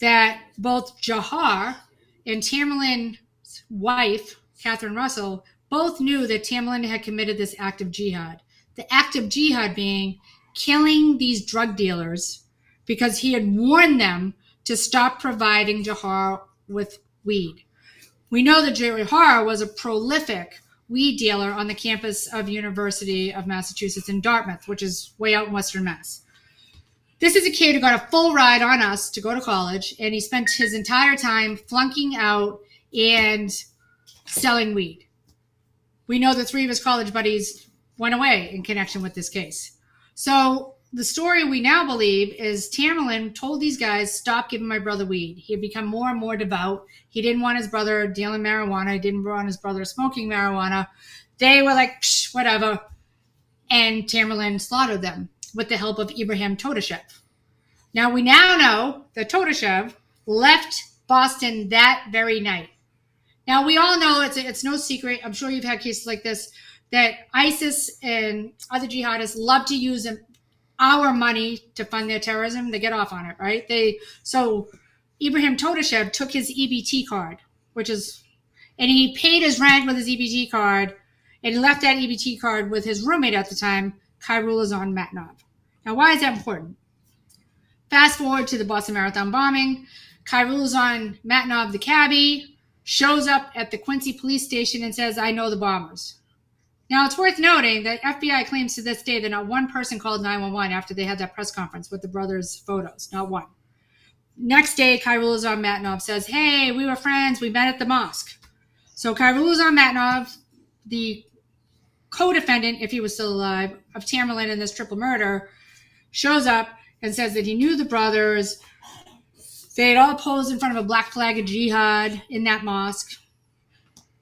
[SPEAKER 2] that both Dzhokhar and Tamerlan's wife, Katherine Russell, both knew that Tamerlan had committed this act of jihad. The act of jihad being killing these drug dealers because he had warned them to stop providing Dzhokhar with weed. We know that Dzhokhar was a prolific weed dealer on the campus of University of Massachusetts in Dartmouth, which is way out in Western Mass. This is a kid who got a full ride on us to go to college, and he spent his entire time flunking out and selling weed. We know that 3 of his college buddies went away in connection with this case. So the story we now believe is Tamerlan told these guys, "Stop giving my brother weed." He had become more and more devout. He didn't want his brother dealing marijuana. He didn't want his brother smoking marijuana. They were like, "Psh, whatever." And Tamerlan slaughtered them with the help of Ibrahim Todashev. Now we now know that Todashev left Boston that very night. Now we all know it's no secret. I'm sure you've had cases like this, that ISIS and other jihadists love to use our money to fund their terrorism. They get off on it, right? So Ibrahim Todashev took his EBT card, and he paid his rent with his EBT card, and he left that EBT card with his roommate at the time, Khairulazan Matnov. Now, why is that important? Fast forward to the Boston Marathon bombing. Khairulazan Matnov, the cabbie, shows up at the Quincy police station and says, "I know the bombers." Now, it's worth noting that FBI claims to this day that not one person called 911 after they had that press conference with the brothers' photos. Not one. Next day, Khairulazan Matnov says, "Hey, we were friends. We met at the mosque." So Khairulazan Matnov, the co-defendant, if he was still alive, of Tamerlan in this triple murder, shows up and says that he knew the brothers. They had all posed in front of a black flag of jihad in that mosque.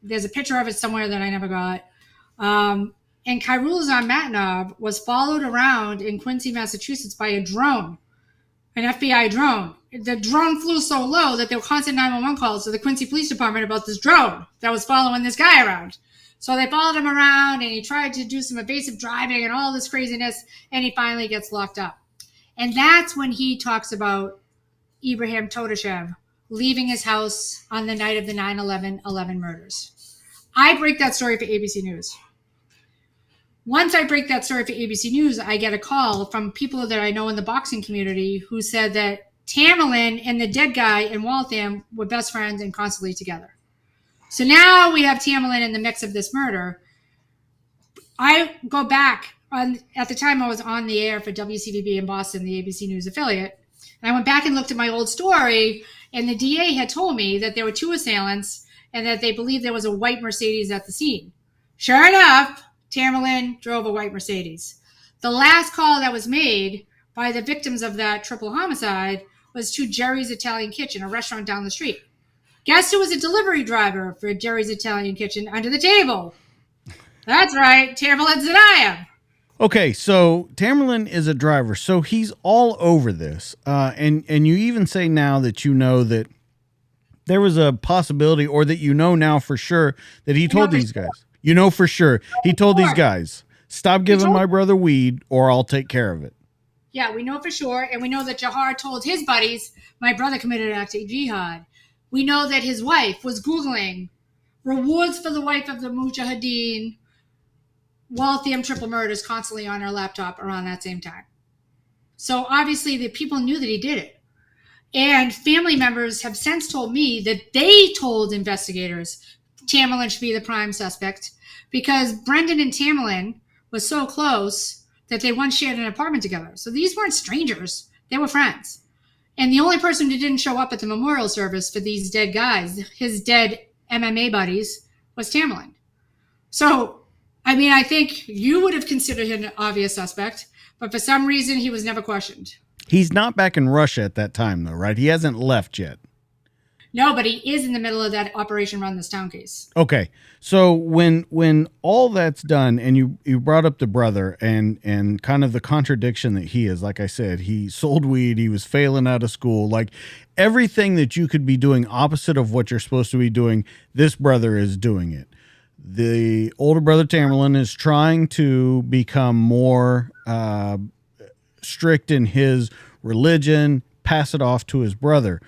[SPEAKER 2] There's a picture of it somewhere that I never got. And Khairulazan Matnov was followed around in Quincy, Massachusetts by a drone, an FBI drone. The drone flew so low that there were constant 911 calls to the Quincy Police Department about this drone that was following this guy around. So they followed him around, and he tried to do some evasive driving and all this craziness, and he finally gets locked up. And that's when he talks about Ibrahim Todashev leaving his house on the night of the 9/11 murders. I break that story for ABC News. Once I break that story for ABC News, I get a call from people that I know in the boxing community who said that Tamerlan and the dead guy in Waltham were best friends and constantly together. So now we have Tamerlan in the mix of this murder. I go back, at the time I was on the air for WCVB in Boston, the ABC News affiliate, and I went back and looked at my old story, and the DA had told me that there were 2 assailants and that they believed there was a white Mercedes at the scene. Sure enough, Tamerlan drove a white Mercedes. The last call that was made by the victims of that triple homicide was to Jerry's Italian Kitchen, a restaurant down the street. Guess who was a delivery driver for Jerry's Italian Kitchen under the table? That's right, Tamerlan Zanayam.
[SPEAKER 1] Okay, so Tamerlan is a driver, so he's all over this. And you even say now that you know that there was a possibility, or that you know now for sure, that he told these guys. You know for sure. He told these guys, stop giving my brother weed or I'll take care of it.
[SPEAKER 2] Yeah, we know for sure. And we know that Dzhokhar told his buddies, my brother committed an act of jihad. We know that his wife was Googling rewards for the wife of the Mujahideen, Waltham triple murders constantly on her laptop around that same time. So obviously the people knew that he did it. And family members have since told me that they told investigators Tamerlan should be the prime suspect because Brendan and Tamerlan was so close that they once shared an apartment together. So these weren't strangers. They were friends. And the only person who didn't show up at the memorial service for these dead guys, his dead MMA buddies, was Tamerlan. So, I mean, I think you would have considered him an obvious suspect, but for some reason he was never questioned.
[SPEAKER 1] He's not back in Russia at that time, though, right? He hasn't left yet.
[SPEAKER 2] No, but he is in the middle of that Operation Run This Town case.
[SPEAKER 1] Okay, so when all that's done, and you brought up the brother and kind of the contradiction that he is, like I said, he sold weed, he was failing out of school, like everything that you could be doing opposite of what you're supposed to be doing, this brother is doing it. The older brother Tamerlan is trying to become more strict in his religion, pass it off to his brother.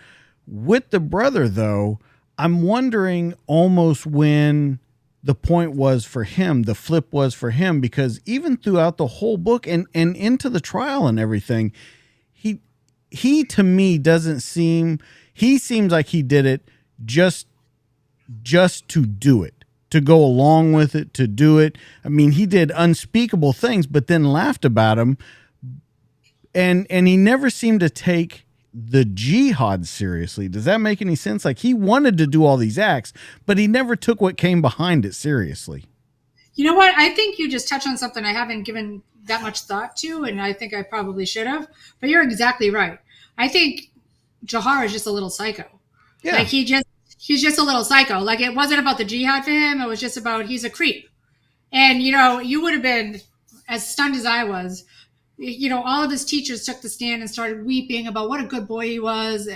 [SPEAKER 1] With the brother, though, I'm wondering almost when the point was for him, the flip was for him, because even throughout the whole book and into the trial and everything, he to me doesn't seem, he seems like he did it just to do it, to go along with it, to do it. I mean, he did unspeakable things, but then laughed about him. And he never seemed to take the jihad seriously. Does that make any sense? Like, he wanted to do all these acts, but he never took what came behind it seriously.
[SPEAKER 2] You know what? I think you just touched on something I haven't given that much thought to, and I think I probably should have. But you're exactly right. I think Dzhokhar is just a little psycho. Yeah. Like, he's just a little psycho. Like, it wasn't about the jihad for him. It was just about he's a creep. And, you know, you would have been as stunned as I was. You know, all of his teachers took the stand and started weeping about what a good boy he was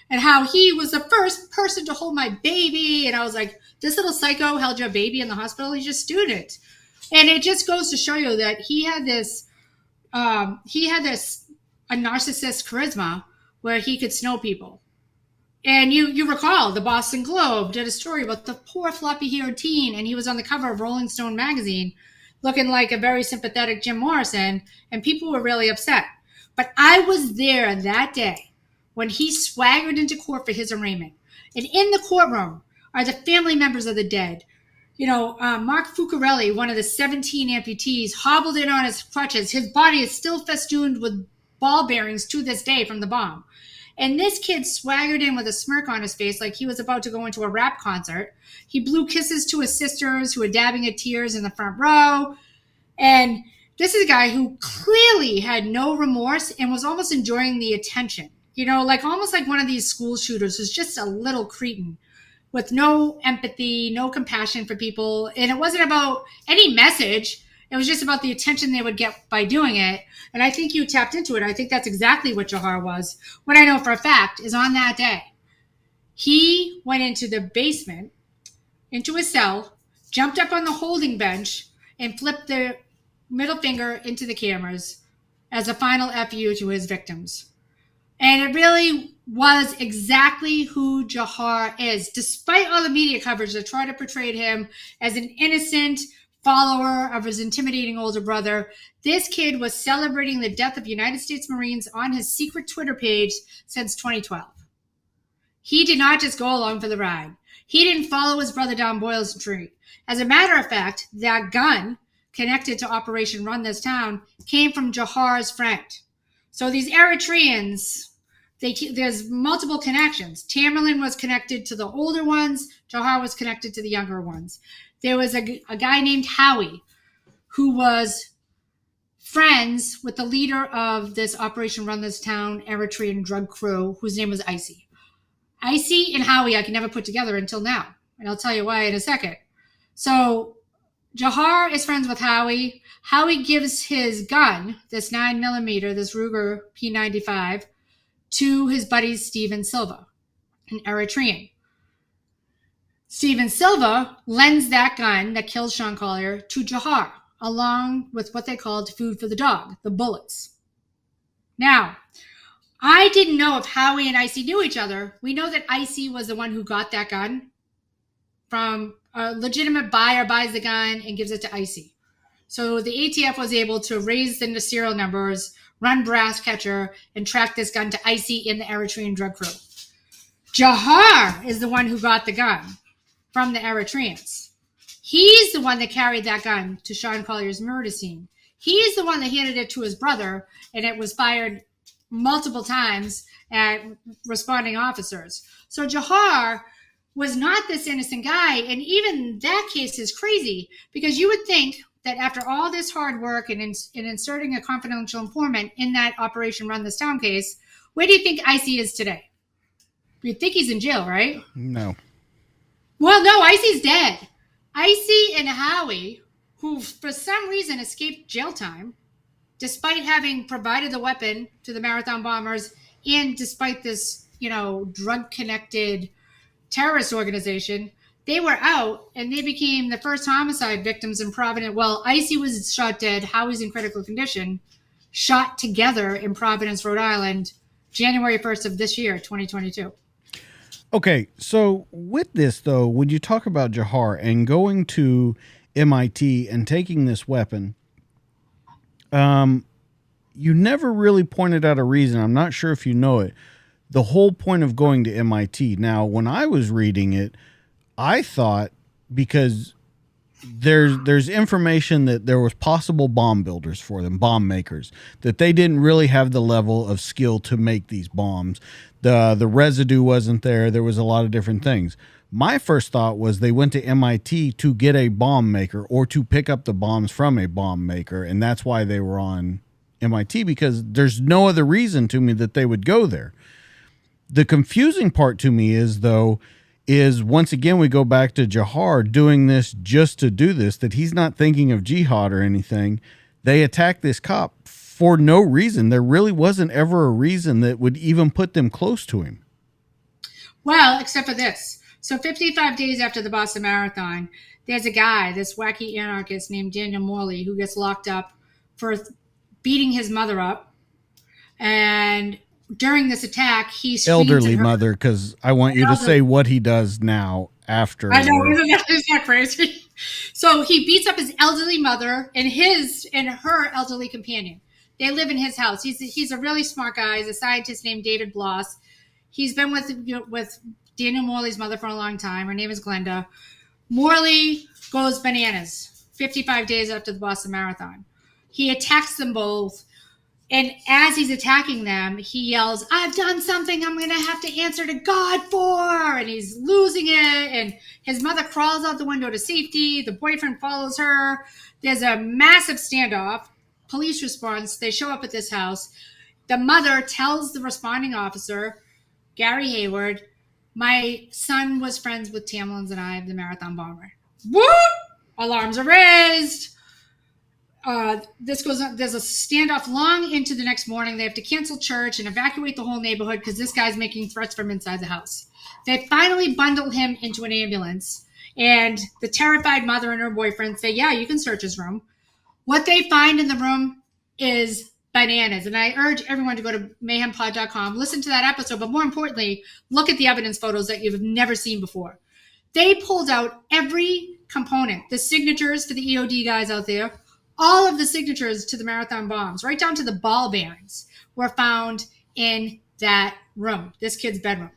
[SPEAKER 2] and how he was the first person to hold my baby. And I was like, this little psycho held your baby in the hospital. He's just student. And it just goes to show you that he had this a narcissist charisma where he could snow people. And you recall the Boston Globe did a story about the poor floppy-haired teen, and he was on the cover of Rolling Stone magazine looking like a very sympathetic Jim Morrison, and people were really upset. But I was there that day when he swaggered into court for his arraignment. And in the courtroom are the family members of the dead. You know, Mark Fucarelli, one of the 17 amputees, hobbled in on his crutches. His body is still festooned with ball bearings to this day from the bomb. And this kid swaggered in with a smirk on his face like he was about to go into a rap concert. He blew kisses to his sisters who were dabbing at tears in the front row. And this is a guy who clearly had no remorse and was almost enjoying the attention. You know, like almost like one of these school shooters who's just a little cretin with no empathy, no compassion for people. And it wasn't about any message. It was just about the attention they would get by doing it. And I think you tapped into it. I think that's exactly what Dzhokhar was. What I know for a fact is on that day, he went into the basement, into his cell, jumped up on the holding bench, and flipped the middle finger into the cameras as a final FU to his victims. And it really was exactly who Dzhokhar is. Despite all the media coverage that tried to portray him as an innocent follower of his intimidating older brother, this kid was celebrating the death of United States Marines on his secret Twitter page since 2012. He did not just go along for the ride. He didn't follow his brother down Boylston Street. As a matter of fact, that gun connected to Operation Run This Town came from Dzhokhar's friend. So these Eritreans, there's multiple connections. Tamerlan was connected to the older ones. Dzhokhar was connected to the younger ones. there was a guy named Howie who was friends with the leader of this Operation Run This Town Eritrean drug crew, whose name was Icy. Icy and Howie I can never put together until now, and I'll tell you why in a second. So Dzhokhar is friends with Howie. Howie gives his gun, this 9mm, this Ruger P95, to his buddy Steven Silva, an Eritrean. Steven Silva lends that gun that kills Sean Collier to Dzhokhar, along with what they called food for the dog, the bullets. Now, I didn't know if Howie and Icy knew each other. We know that Icy was the one who got that gun from a legitimate buyer, buys the gun and gives it to Icy. So the ATF was able to raise the serial numbers, run brass catcher, and track this gun to Icy in the Eritrean drug crew. Dzhokhar is the one who got the gun from the Eritreans. He's the one that carried that gun to Sean Collier's murder scene. He's the one that handed it to his brother, and it was fired multiple times at responding officers. So Dzhokhar was not this innocent guy, and even that case is crazy, because you would think that after all this hard work and inserting a confidential informant in that Operation Run This Town case, where do you think Icy is today? You'd think he's in jail, right?
[SPEAKER 1] No.
[SPEAKER 2] Well, no, Icy's dead. Icy and Howie, who for some reason escaped jail time, despite having provided the weapon to the Marathon bombers, and despite this, drug-connected terrorist organization, they were out and they became the first homicide victims in Providence. Well, Icy was shot dead. Howie's in critical condition, shot together in Providence, Rhode Island, January 1st of this year, 2022.
[SPEAKER 1] Okay, so with this, though, would you talk about Dzhokhar and going to MIT and taking this weapon? You never really pointed out a reason. I'm not sure if you know it. The whole point of going to MIT. Now, when I was reading it, I thought because there's information that there was possible bomb builders for them, bomb makers, that they didn't really have the level of skill to make these bombs. The residue wasn't there. There was a lot of different things. My first thought was they went to MIT to get a bomb maker or to pick up the bombs from a bomb maker, and that's why they were on MIT, because there's no other reason to me that they would go there. The confusing part to me is once again we go back to Dzhokhar doing this just to do this, that he's not thinking of jihad or anything. They attack this cop for no reason. There really wasn't ever a reason that would even put them close to him.
[SPEAKER 2] Well, except for this. So 55 days after the Boston Marathon, there's a guy, this wacky anarchist named Daniel Morley, who gets locked up for beating his mother up. And during this attack, he screams
[SPEAKER 1] elderly
[SPEAKER 2] at her.
[SPEAKER 1] Mother, because I want you to say what he does now after.
[SPEAKER 2] I know, isn't that crazy? So he beats up his elderly mother and her elderly companion. They live in his house. He's a really smart guy. He's a scientist named David Bloss. He's been with Daniel Morley's mother for a long time. Her name is Glenda. Morley goes bananas 55 days after the Boston Marathon. He attacks them both. And as he's attacking them, he yells, "I've done something I'm going to have to answer to God for." And he's losing it. And his mother crawls out the window to safety. The boyfriend follows her. There's a massive standoff. Police response. They show up at this house. The mother tells the responding officer, Gary Hayward, "My son was friends with Tamerlan and I, the marathon bomber." Whoop! Alarms are raised. This goes on. There's a standoff long into the next morning. They have to cancel church and evacuate the whole neighborhood because this guy's making threats from inside the house. They finally bundle him into an ambulance, and the terrified mother and her boyfriend say, "Yeah, you can search his room." What they find in the room is bananas. And I urge everyone to go to mayhempod.com, listen to that episode, but more importantly, look at the evidence photos that you've never seen before. They pulled out every component, the signatures for the EOD guys out there, all of the signatures to the marathon bombs, right down to the ball bearings, were found in that room, this kid's bedroom.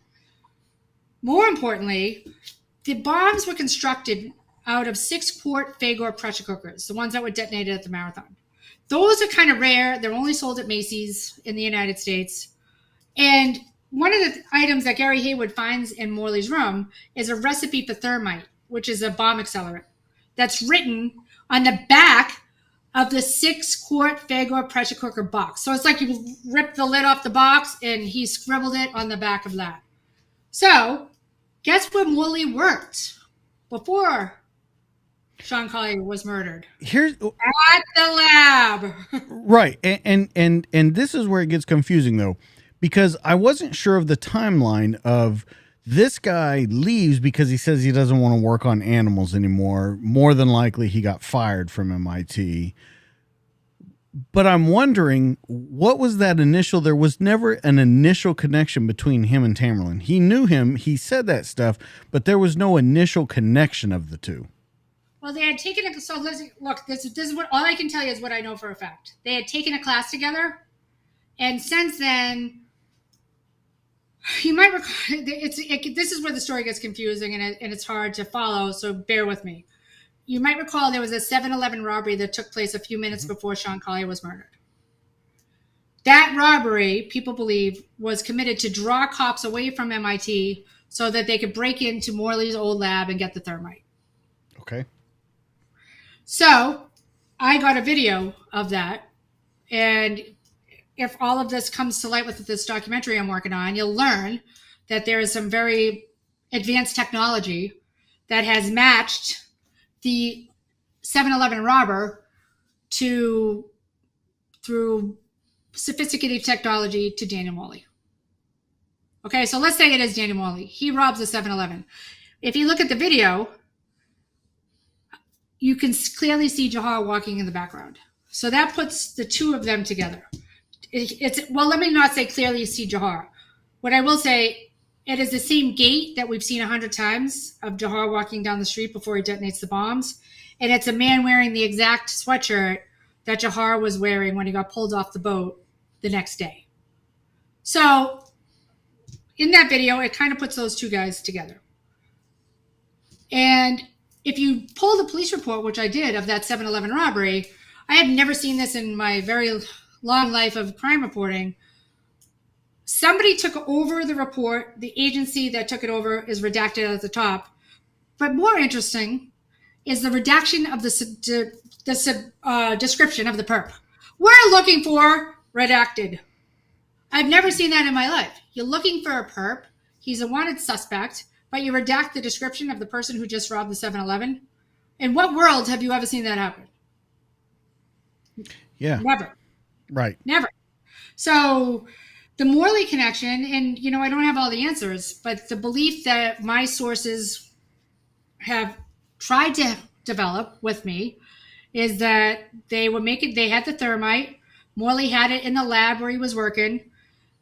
[SPEAKER 2] More importantly, the bombs were constructed out of 6-quart Fagor pressure cookers, the ones that were detonated at the marathon. Those are kind of rare. They're only sold at Macy's in the United States. And one of the items that Gary Hayward finds in Morley's room is a recipe for thermite, which is a bomb accelerant. that's written on the back of the 6-quart Fagor pressure cooker box. So it's like you rip the lid off the box and he scribbled it on the back of that. So guess where Morley worked before Sean Collier was murdered?
[SPEAKER 1] Here's
[SPEAKER 2] at the lab.
[SPEAKER 1] Right. And this is where it gets confusing, though, because I wasn't sure of the timeline of this guy leaves because he says he doesn't want to work on animals anymore. More than likely, he got fired from MIT. But I'm wondering, what was that initial? There was never an initial connection between him and Tamerlan. He knew him. He said that stuff, but there was no initial connection of the two.
[SPEAKER 2] Well, they had taken a, so listen, look, this is what, all I can tell you is what I know for a fact. They had taken a class together, and since then, you might recall, this is where the story gets confusing and it's hard to follow, so bear with me. You might recall there was a 7-Eleven robbery that took place a few minutes before Sean Collier was murdered. That robbery, people believe, was committed to draw cops away from MIT so that they could break into Morley's old lab and get the thermite.
[SPEAKER 1] Okay.
[SPEAKER 2] So I got a video of that. And if all of this comes to light with this documentary I'm working on, you'll learn that there is some very advanced technology that has matched the 7-Eleven robber through sophisticated technology to Daniel Morley. Okay, so let's say it is Daniel Morley. He robs a 7-Eleven. If you look at the video, you can clearly see Dzhokhar walking in the background. So that puts the two of them together. Well, let me not say clearly see Dzhokhar. What I will say, it is the same gait that we've seen 100 times of Dzhokhar walking down the street before he detonates the bombs. And it's a man wearing the exact sweatshirt that Dzhokhar was wearing when he got pulled off the boat the next day. So in that video, it kind of puts those two guys together. And if you pull the police report, which I did, of that 7-Eleven robbery, I have never seen this in my very long life of crime reporting. Somebody took over the report. The agency that took it over is redacted at the top. But more interesting is the redaction of the description of the perp. We're looking for redacted. I've never seen that in my life. You're looking for a perp. He's a wanted suspect, but you redact the description of the person who just robbed the 7-Eleven. In what world have you ever seen that happen?
[SPEAKER 1] Yeah.
[SPEAKER 2] Never.
[SPEAKER 1] Right.
[SPEAKER 2] Never. So the Morley connection, and I don't have all the answers, but the belief that my sources have tried to develop with me is that they had the thermite. Morley had it in the lab where he was working.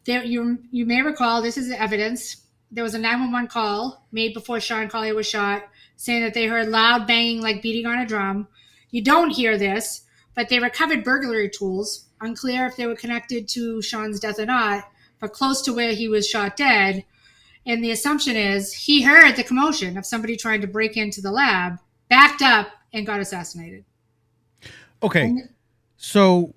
[SPEAKER 2] You may recall, this is the evidence. There was a 911 call made before Sean Collier was shot saying that they heard loud banging like beating on a drum. You don't hear this, but they recovered burglary tools. Unclear if they were connected to Sean's death or not, but close to where he was shot dead. And the assumption is he heard the commotion of somebody trying to break into the lab, backed up, and got assassinated.
[SPEAKER 1] Okay. So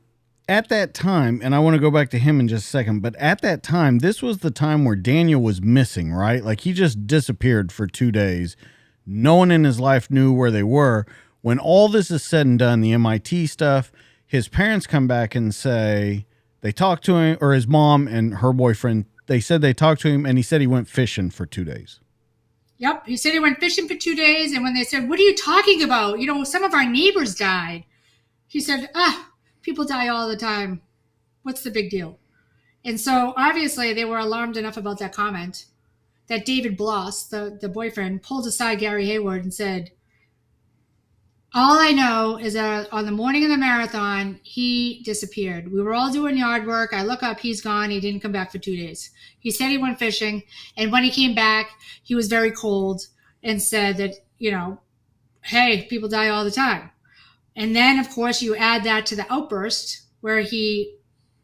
[SPEAKER 1] at that time, and I want to go back to him in just a second, but at that time, this was the time where Daniel was missing, right? Like he just disappeared for 2 days. No one in his life knew where they were. When all this is said and done, the MIT stuff, his parents come back and say they talked to him, or his mom and her boyfriend, they said they talked to him, and he said he went fishing for 2 days.
[SPEAKER 2] Yep. He said he went fishing for 2 days. And when they said, what are you talking about? Some of our neighbors died. He said, people die all the time. What's the big deal? And so obviously they were alarmed enough about that comment that David Bloss, the boyfriend, pulled aside Gary Hayward and said, all I know is that on the morning of the marathon, he disappeared. We were all doing yard work. I look up, he's gone. He didn't come back for 2 days. He said he went fishing. And when he came back, he was very cold and said that, hey, people die all the time. And then, of course, you add that to the outburst where he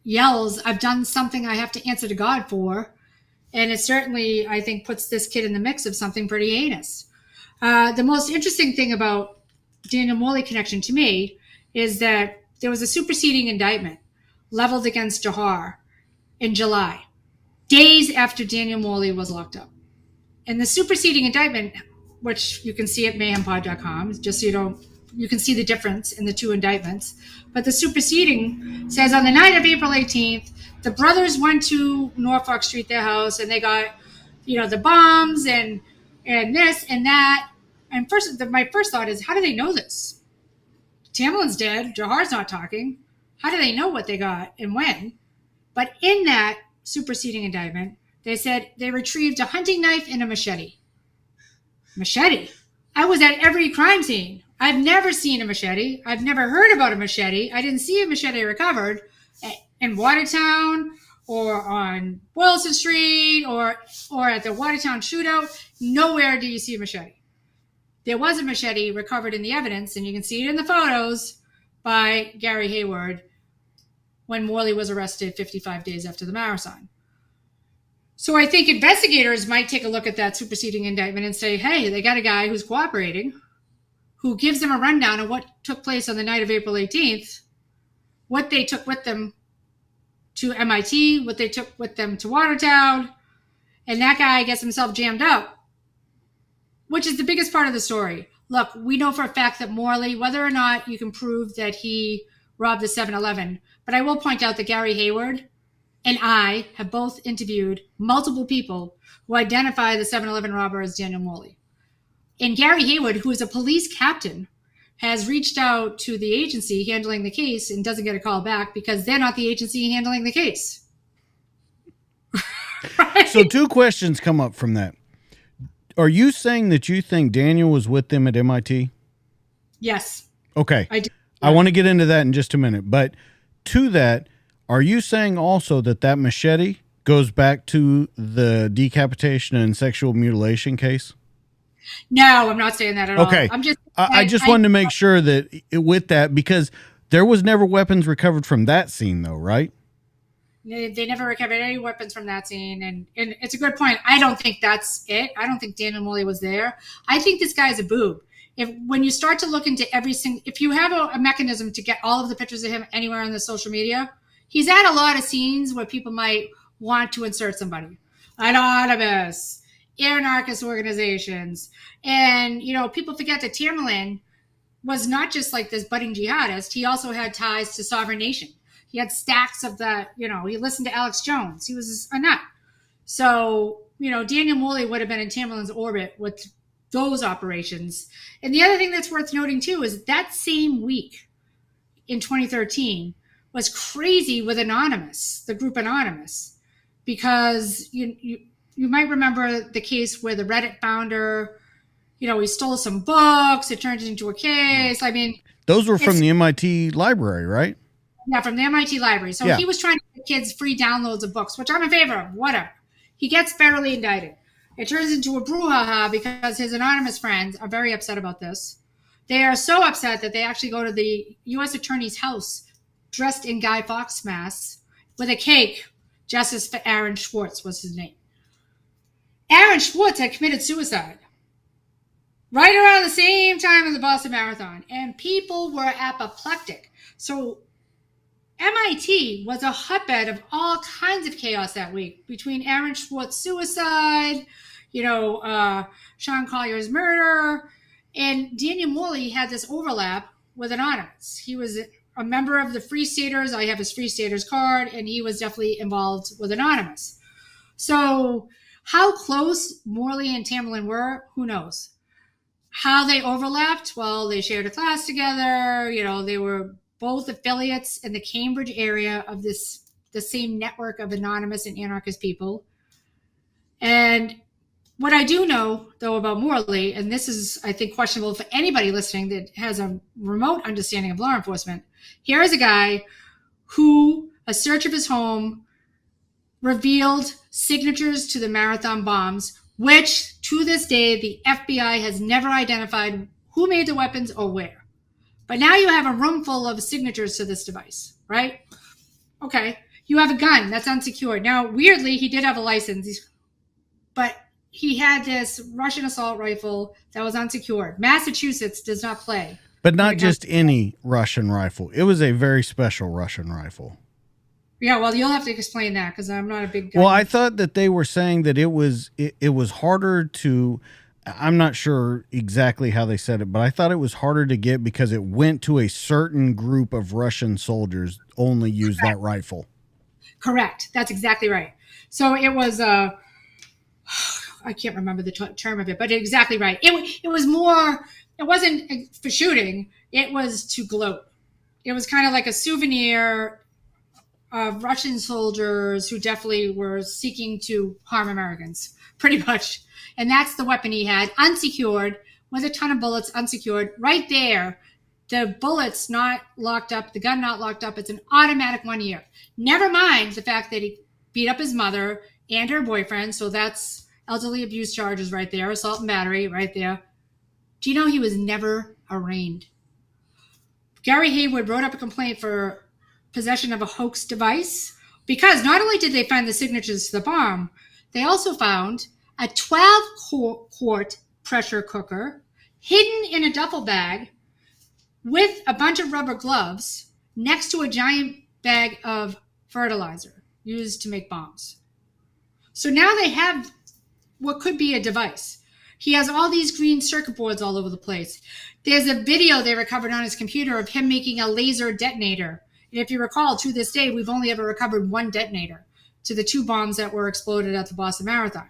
[SPEAKER 2] yells, I've done something I have to answer to God for. And it certainly, I think, puts this kid in the mix of something pretty heinous. The most interesting thing about Daniel Morley connection to me is that there was a superseding indictment leveled against Dzhokhar in July, days after Daniel Morley was locked up. And the superseding indictment which you can see at mayhempod.com, just so you can see the difference in the two indictments. But the superseding says on the night of April 18th, the brothers went to Norfolk Street, their house, and they got, the bombs and this and that. And my first thought is, how do they know this? Tamerlan's dead. Dzhokhar's not talking. How do they know what they got and when? But in that superseding indictment, they said they retrieved a hunting knife and a machete. Machete? I was at every crime scene. I've never seen a machete. I've never heard about a machete. I didn't see a machete recovered in Watertown or on Boylston Street or at the Watertown shootout. Nowhere do you see a machete. There was a machete recovered in the evidence, and you can see it in the photos by Gary Hayward when Morley was arrested 55 days after the marathon. So I think investigators might take a look at that superseding indictment and say, hey, they got a guy who's cooperating, who gives them a rundown of what took place on the night of April 18th, what they took with them to MIT, what they took with them to Watertown, and that guy gets himself jammed up, which is the biggest part of the story. Look, we know for a fact that Morley, whether or not you can prove that he robbed the 7-Eleven, but I will point out that Gary Hayward and I have both interviewed multiple people who identify the 7-Eleven robber as Daniel Morley. And Gary Hayward, who is a police captain, has reached out to the agency handling the case and doesn't get a call back because they're not the agency handling the case. Right?
[SPEAKER 1] So 2 questions come up from that. Are you saying that you think Daniel was with them at MIT?
[SPEAKER 2] Yes.
[SPEAKER 1] Okay.
[SPEAKER 2] I do.
[SPEAKER 1] I want to get into that in just a minute. But to that, are you saying also that machete goes back to the decapitation and sexual mutilation case?
[SPEAKER 2] No, I'm not saying that at all.
[SPEAKER 1] Okay.
[SPEAKER 2] I
[SPEAKER 1] just wanted to make sure that with that, because there was never weapons recovered from that scene, though, right?
[SPEAKER 2] They never recovered any weapons from that scene. And it's a good point. I don't think that's it. I don't think Daniel Morley was there. I think this guy's a boob. When you start to look into every single, if you have a mechanism to get all of the pictures of him anywhere on the social media, he's at a lot of scenes where people might want to insert somebody. Anonymous, anarchist organizations. And, people forget that Tamerlan was not just like this budding jihadist. He also had ties to sovereign nation. He had stacks of that, he listened to Alex Jones. He was a nut. So, Daniel Morley would have been in Tamerlan's orbit with those operations. And the other thing that's worth noting too is that same week in 2013 was crazy with Anonymous, the group Anonymous, because you might remember the case where the Reddit founder, he stole some books. It turned into a case. I mean,
[SPEAKER 1] those were from the MIT library, right?
[SPEAKER 2] Yeah, from the MIT library. So He was trying to give kids free downloads of books, which I'm in favor of. Whatever. He gets federally indicted. It turns into a brouhaha because his anonymous friends are very upset about this. They are so upset that they actually go to the U.S. Attorney's house dressed in Guy Fawkes masks with a cake. Justice for Aaron Schwartz was his name. Aaron Schwartz had committed suicide right around the same time as the Boston Marathon, and people were apoplectic. So MIT was a hotbed of all kinds of chaos that week between Aaron Schwartz's suicide, Sean Collier's murder, and Daniel Morley had this overlap with Anonymous. He was a member of the Free Staters. I have his Free Staters card, and he was definitely involved with Anonymous. So how close Morley and Tamerlan were, who knows? How they overlapped? Well, they shared a class together. They were both affiliates in the Cambridge area of the same network of anonymous and anarchist people. And what I do know, though, about Morley, and this is, I think, questionable for anybody listening that has a remote understanding of law enforcement, here is a guy who, a search of his home revealed signatures to the marathon bombs, which, to this day, the FBI has never identified who made the weapons or where. But now you have a room full of signatures to this device, right? Okay. You have a gun that's unsecured. Now, weirdly, he did have a license, but he had this Russian assault rifle that was unsecured. Massachusetts does not play.
[SPEAKER 1] But not just any Russian rifle. It was a very special Russian rifle.
[SPEAKER 2] Yeah, well, you'll have to explain that because I'm not a big gun.
[SPEAKER 1] Well, I thought that they were saying that it was harder to I'm not sure exactly how they said it, but I thought it was harder to get because it went to a certain group of Russian soldiers only use that rifle.
[SPEAKER 2] Correct. That's exactly right. So it was I can't remember the term of it, but exactly right. It was more. It wasn't for shooting. It was to gloat. It was kind of like a souvenir of Russian soldiers who definitely were seeking to harm Americans, pretty much. And that's the weapon he had, unsecured, with a ton of bullets, unsecured, right there. The bullets not locked up, the gun not locked up. It's an automatic 1 year. Never mind the fact that he beat up his mother and her boyfriend. So that's elderly abuse charges right there, assault and battery right there. Do you know he was never arraigned? Gary Haywood wrote up a complaint for possession of a hoax device because not only did they find the signatures to the bomb, they also found a 12-quart pressure cooker hidden in a duffel bag with a bunch of rubber gloves next to a giant bag of fertilizer used to make bombs. So now they have what could be a device. He has all these green circuit boards all over the place. There's a video they recovered on his computer of him making a laser detonator. And if you recall, to this day, we've only ever recovered one detonator to the 2 bombs that were exploded at the Boston Marathon.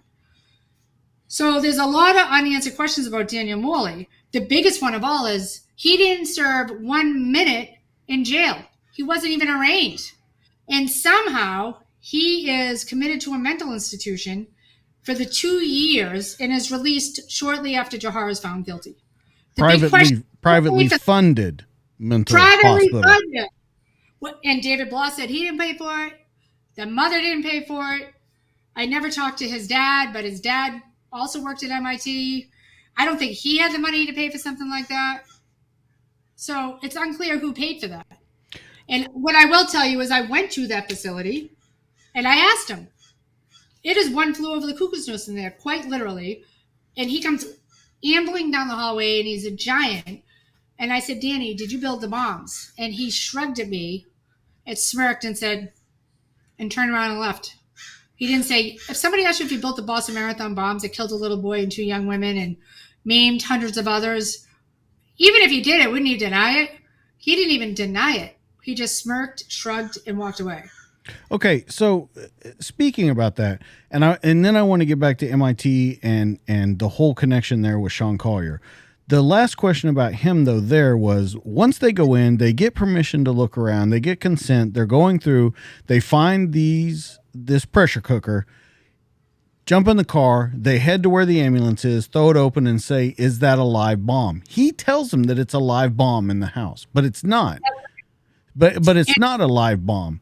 [SPEAKER 2] So there's a lot of unanswered questions about Daniel Morley. The biggest one of all is he didn't serve 1 minute in jail. He wasn't even arraigned. And somehow he is committed to a mental institution for the 2 years and is released shortly after Dzhokhar is found guilty.
[SPEAKER 1] Privately funded mental hospital. Funded.
[SPEAKER 2] And David Bloss said he didn't pay for it. The mother didn't pay for it. I never talked to his dad, but his dad also worked at MIT. I don't think he had the money to pay for something like that. So it's unclear who paid for that. And what I will tell you is I went to that facility and I asked him. It is one flew over the cuckoo's nest in there, quite literally. And he comes ambling down the hallway and he's a giant. And I said, Danny, did you build the bombs? And he shrugged at me and smirked and said, and turned around and left. He didn't say, if somebody asked you if you built the Boston Marathon bombs that killed a little boy and 2 young women and maimed hundreds of others, even if you did it, wouldn't you deny it? He didn't even deny it. He just smirked, shrugged, and walked away.
[SPEAKER 1] Okay, so speaking about that, and then I want to get back to MIT and the whole connection there with Sean Collier. The last question about him, though, there was once they go in, they get permission to look around, they get consent, they're going through, they find this pressure cooker, jump in the car, they head to where the ambulance is, throw it open, and say, "Is that a live bomb?" He tells them that it's a live bomb in the house, but it's not. But it's not a live bomb.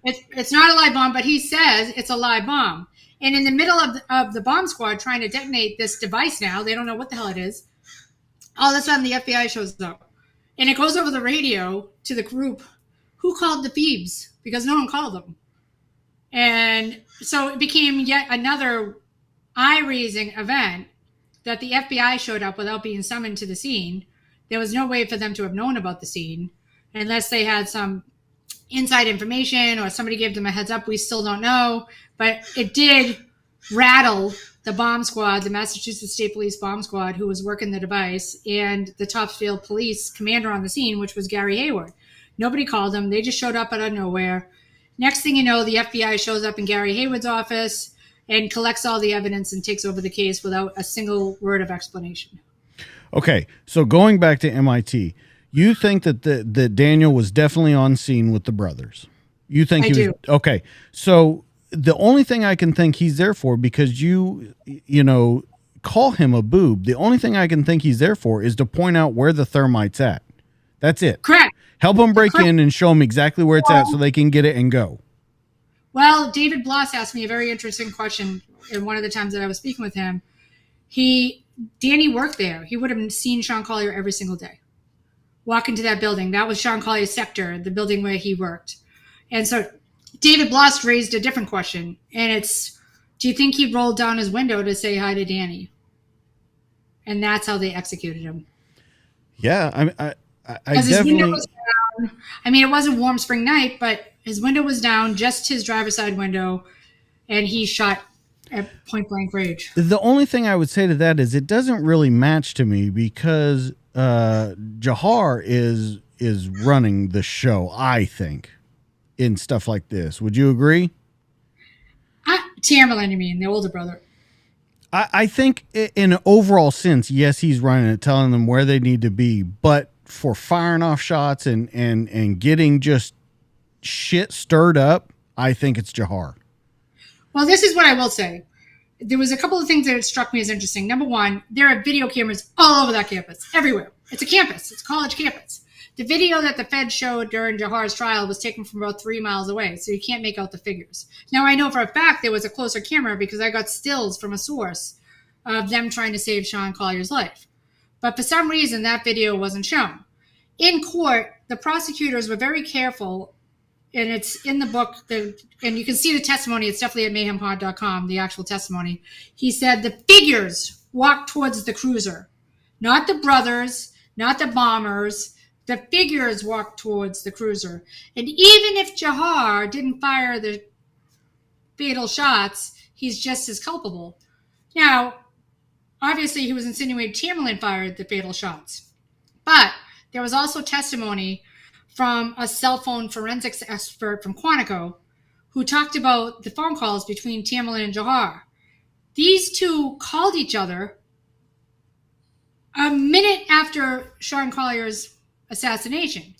[SPEAKER 2] It's not a live bomb, but he says it's a live bomb. And in the middle of the bomb squad trying to detonate this device now, they don't know what the hell it is. All of a sudden, the FBI shows up. And it goes over the radio to the group. Who called the Phoebes? Because no one called them. And so it became yet another eye-raising event that the FBI showed up without being summoned to the scene. There was no way for them to have known about the scene unless they had some inside information or somebody gave them a heads up. We still don't know, but it did rattle the bomb squad, the Massachusetts State Police bomb squad, who was working the device, and the Topsfield police commander on the scene, which was Gary Haywood. Nobody called them. They just showed up out of nowhere. Next thing you know, the FBI shows up in Gary Haywood's office and collects all the evidence and takes over the case without a single word of explanation.
[SPEAKER 1] Okay, so going back to MIT, you think that Daniel was definitely on scene with the brothers? You think
[SPEAKER 2] I do.
[SPEAKER 1] Okay, so the only thing I can think he's there for, because you call him a boob, the only thing I can think he's there for is to point out where the thermite's at. That's it.
[SPEAKER 2] Correct.
[SPEAKER 1] Help them break in and show them exactly where it's at so they can get it and go.
[SPEAKER 2] Well, David Bloss asked me a very interesting question in one of the times that I was speaking with him. Danny worked there. He would have seen Sean Collier every single day. Walk into that building. That was Sean Collier's sector, the building where he worked. And so David Bloss raised a different question. And it's, do you think he rolled down his window to say hi to Danny? And that's how they executed him.
[SPEAKER 1] Yeah, I
[SPEAKER 2] Because his
[SPEAKER 1] definitely...
[SPEAKER 2] window was down. I mean, it was a warm spring night, but his window was down, just his driver's side window, and he shot at point blank range.
[SPEAKER 1] The only thing I would say to that is it doesn't really match to me because Dzhokhar is running the show, I think, in stuff like this. Would you agree?
[SPEAKER 2] Tamerlan, you mean, the older brother?
[SPEAKER 1] I think in an overall sense, yes, he's running it, telling them where they need to be. But for firing off shots and getting just shit stirred up, I think it's Dzhokhar.
[SPEAKER 2] Well, this is what I will say. There was a couple of things that struck me as interesting. Number one, there are video cameras all over that campus, everywhere. It's a campus. It's a college campus. The video that the Fed showed during Dzhokhar's trial was taken from about 3 miles away, so you can't make out the figures. Now, I know for a fact there was a closer camera because I got stills from a source of them trying to save Sean Collier's life. But for some reason, that video wasn't shown. In court, the prosecutors were very careful, and it's in the book, and you can see the testimony. It's definitely at mayhempod.com, the actual testimony. He said the figures walked towards the cruiser, not the brothers, not the bombers. The figures walked towards the cruiser. And even if Dzhokhar didn't fire the fatal shots, he's just as culpable. Now, obviously, he was insinuating Tamerlan fired the fatal shots. But there was also testimony from a cell phone forensics expert from Quantico who talked about the phone calls between Tamerlan and Dzhokhar. These two called each other a minute after Sean Collier's assassination.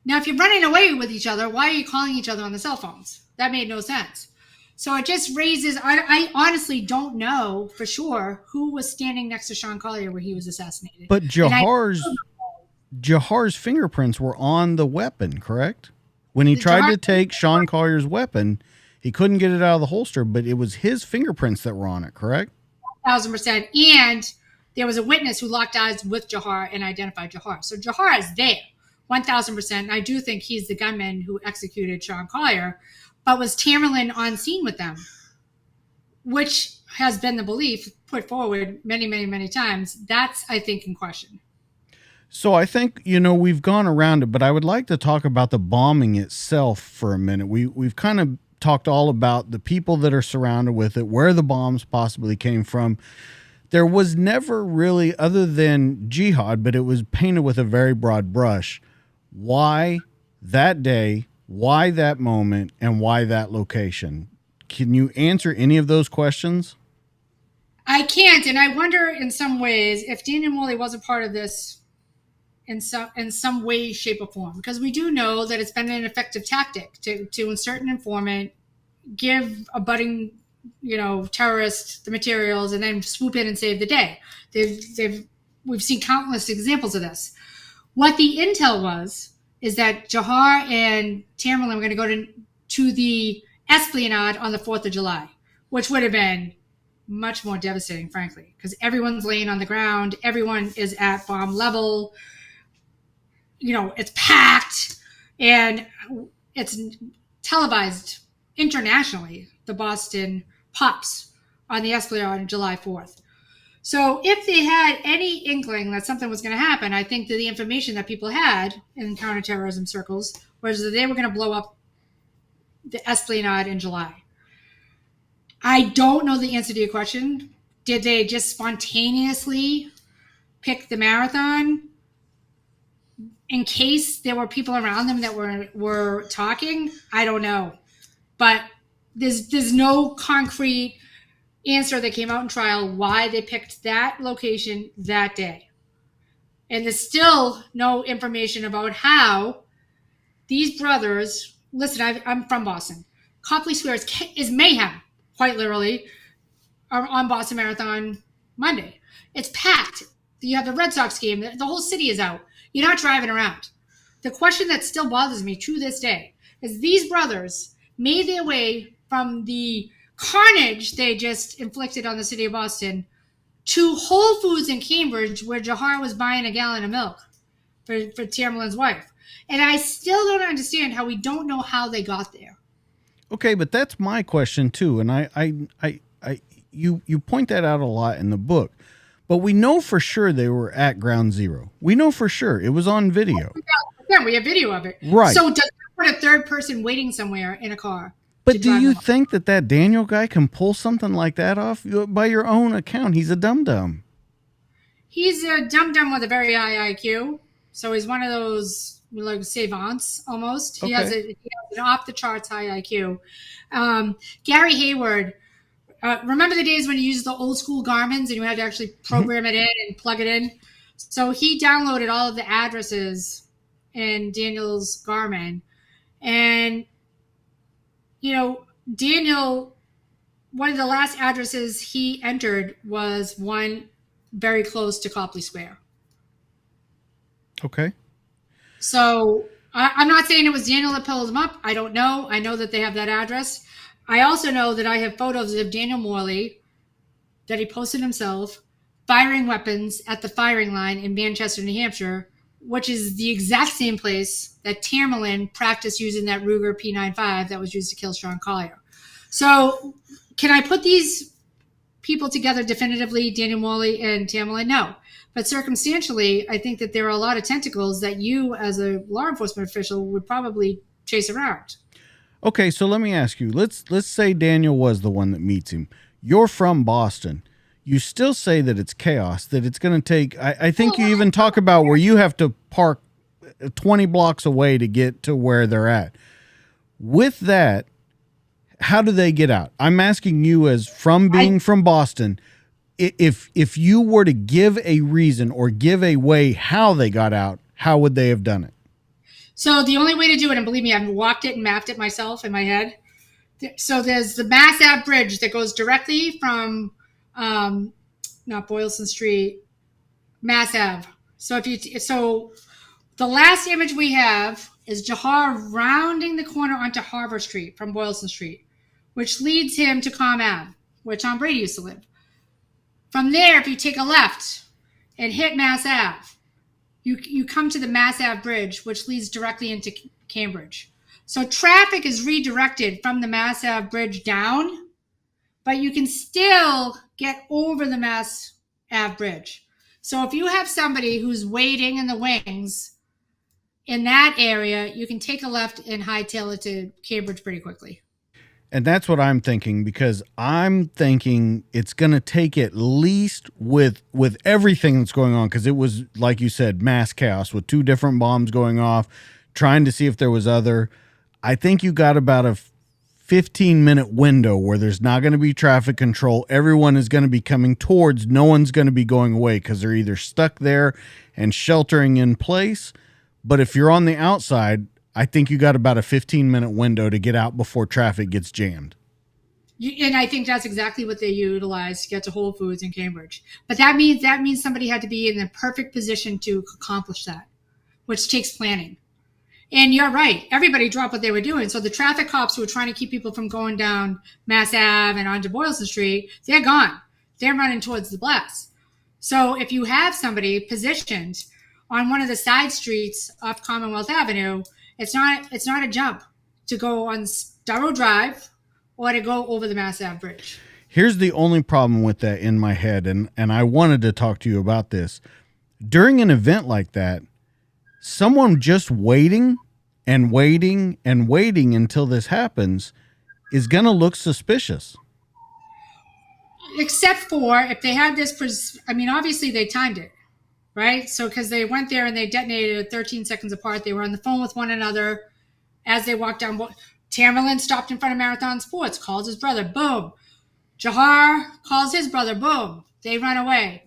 [SPEAKER 2] Now, if you're running away with each other, why are you calling each other on the cell phones? That made no sense. So it just raises, I honestly don't know for sure who was standing next to Sean Collier when he was assassinated.
[SPEAKER 1] But Dzhokar's fingerprints were on the weapon, correct? When he tried to take Sean Collier's weapon, he couldn't get it out of the holster, but it was his fingerprints that were on it, correct?
[SPEAKER 2] 1,000%. And there was a witness who locked eyes with Dzhokhar and identified Dzhokhar. So Dzhokhar is there, 1,000%. And I do think he's the gunman who executed Sean Collier. But was Tamerlan on scene with them? Which has been the belief put forward many, many, many times. That's, I think, in question.
[SPEAKER 1] So I think, we've gone around it, but I would like to talk about the bombing itself for a minute. We've kind of talked all about the people that are surrounded with it, where the bombs possibly came from. There was never really, other than jihad, but it was painted with a very broad brush. Why that day, why that moment, and why that location? Can you answer any of those questions?
[SPEAKER 2] I can't, and I wonder in some ways if Daniel Morley was a part of this in some way, shape, or form. Because we do know that it's been an effective tactic to insert an informant, give a budding terrorist the materials, and then swoop in and save the day. We've seen countless examples of this. What the intel was is that Dzhokhar and Tamerlan were going to go to the Esplanade on the 4th of July, which would have been much more devastating, frankly, because everyone's laying on the ground. Everyone is at bomb level. It's packed, and it's televised internationally, the Boston Pops on the Esplanade on July 4th. So if they had any inkling that something was going to happen, I think that the information that people had in counterterrorism circles was that they were going to blow up the Esplanade in July. I don't know the answer to your question. Did they just spontaneously pick the Marathon in case there were people around them that were talking? I don't know. But there's no concrete answer that came out in trial why they picked that location that day. And there's still no information about how these brothers, listen, I'm from Boston. Copley Square is mayhem, quite literally, on Boston Marathon Monday. It's packed. You have the Red Sox game. The whole city is out. You're not driving around. The question that still bothers me to this day is these brothers made their way from the carnage they just inflicted on the city of Boston to Whole Foods in Cambridge, where Dzhokhar was buying a gallon of milk for Tamerlan's wife. And I still don't understand how we don't know how they got there.
[SPEAKER 1] Okay, but that's my question too, and you point that out a lot in the book. But we know for sure they were at ground zero. We know for sure. It was on video.
[SPEAKER 2] Yeah, we have video of it.
[SPEAKER 1] Right.
[SPEAKER 2] So does that put a third person waiting somewhere in a car? to
[SPEAKER 1] But do
[SPEAKER 2] drive
[SPEAKER 1] you
[SPEAKER 2] them up.
[SPEAKER 1] think that Daniel guy can pull something like that off? By your own account, he's a dum-dum.
[SPEAKER 2] He's a dum-dum with a very high IQ. So he's one of those like savants almost. He has
[SPEAKER 1] Okay.
[SPEAKER 2] an off the charts high IQ. Gary Hayward, remember the days when you used the old school Garmins and you had to actually
[SPEAKER 1] Mhm.
[SPEAKER 2] program it in and plug it in? So he downloaded all of the addresses in Daniel's Garmin. And, Daniel, one of the last addresses he entered was one very close to Copley Square.
[SPEAKER 1] Okay.
[SPEAKER 2] So I'm not saying it was Daniel that pulled him up. I don't know. I know that they have that address. I also know that I have photos of Daniel Morley that he posted himself firing weapons at the firing line in Manchester, New Hampshire, which is the exact same place that Tamerlan practiced using that Ruger P95 that was used to kill Sean Collier. So can I put these people together definitively, Daniel Morley and Tamerlan? No. But circumstantially, I think that there are a lot of tentacles that you, as a law enforcement official, would probably chase around.
[SPEAKER 1] Okay, so let me ask you. Let's say Daniel was the one that meets him. You're from Boston. You still say that it's chaos, that it's going to take. I think you even talk about where you have to park 20 blocks away to get to where they're at. With that, how do they get out? I'm asking you, as from being from Boston, if you were to give a reason or give a way how they got out, how would they have done it?
[SPEAKER 2] So the only way to do it, and believe me, I've walked it and mapped it myself in my head. So there's the Mass Ave Bridge that goes directly from, not Boylston Street, Mass Ave. So the last image we have is Dzhokhar rounding the corner onto Harbor Street from Boylston Street, which leads him to Com Ave, where Tom Brady used to live. From there, if you take a left and hit Mass Ave, you come to the Mass Ave Bridge, which leads directly into Cambridge. So traffic is redirected from the Mass Ave Bridge down, but you can still get over the Mass Ave Bridge. So if you have somebody who's waiting in the wings in that area, you can take a left and hightail it to Cambridge pretty quickly.
[SPEAKER 1] And that's what I'm thinking, because I'm thinking it's going to take, at least with everything that's going on, because it was, like you said, mass chaos with 2 different bombs going off, trying to see if there was other. I think you got about a 15-minute window where there's not going to be traffic control. Everyone is going to be coming towards. No one's going to be going away because they're either stuck there and sheltering in place. But if you're on the outside, I think you got about a 15-minute window to get out before traffic gets jammed.
[SPEAKER 2] And I think that's exactly what they utilized to get to Whole Foods in Cambridge. But that means somebody had to be in the perfect position to accomplish that, which takes planning. And you're right. Everybody dropped what they were doing. So the traffic cops who were trying to keep people from going down Mass Ave and onto Boylston Street, they're gone. They're running towards the blast. So if you have somebody positioned on one of the side streets off Commonwealth Avenue, it's not a jump to go on Sturrow Drive or to go over the Mass Ave Bridge.
[SPEAKER 1] Here's the only problem with that in my head, and I wanted to talk to you about this. During an event like that, someone just waiting and waiting and waiting until this happens is going to look suspicious.
[SPEAKER 2] Except for if they had this, obviously they timed it, right? So because they went there and they detonated 13 seconds apart. They were on the phone with one another as they walked down. Tamerlan stopped in front of Marathon Sports, calls his brother, boom. Dzhokhar calls his brother, boom. They run away.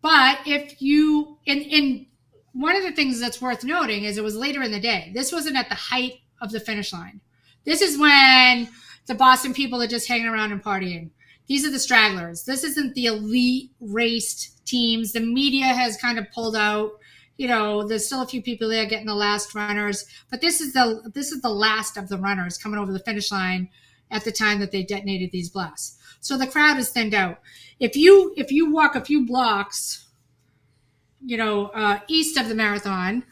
[SPEAKER 2] But if you, in one of the things that's worth noting is it was later in the day. This wasn't at the height of the finish line. This is when the Boston people are just hanging around and partying. These are the stragglers. This isn't the elite raced teams. The media has kind of pulled out. There's still a few people there getting the last runners, but this is the last of the runners coming over the finish line at the time that they detonated these blasts. So the crowd is thinned out. If you walk a few blocks, east of the Marathon,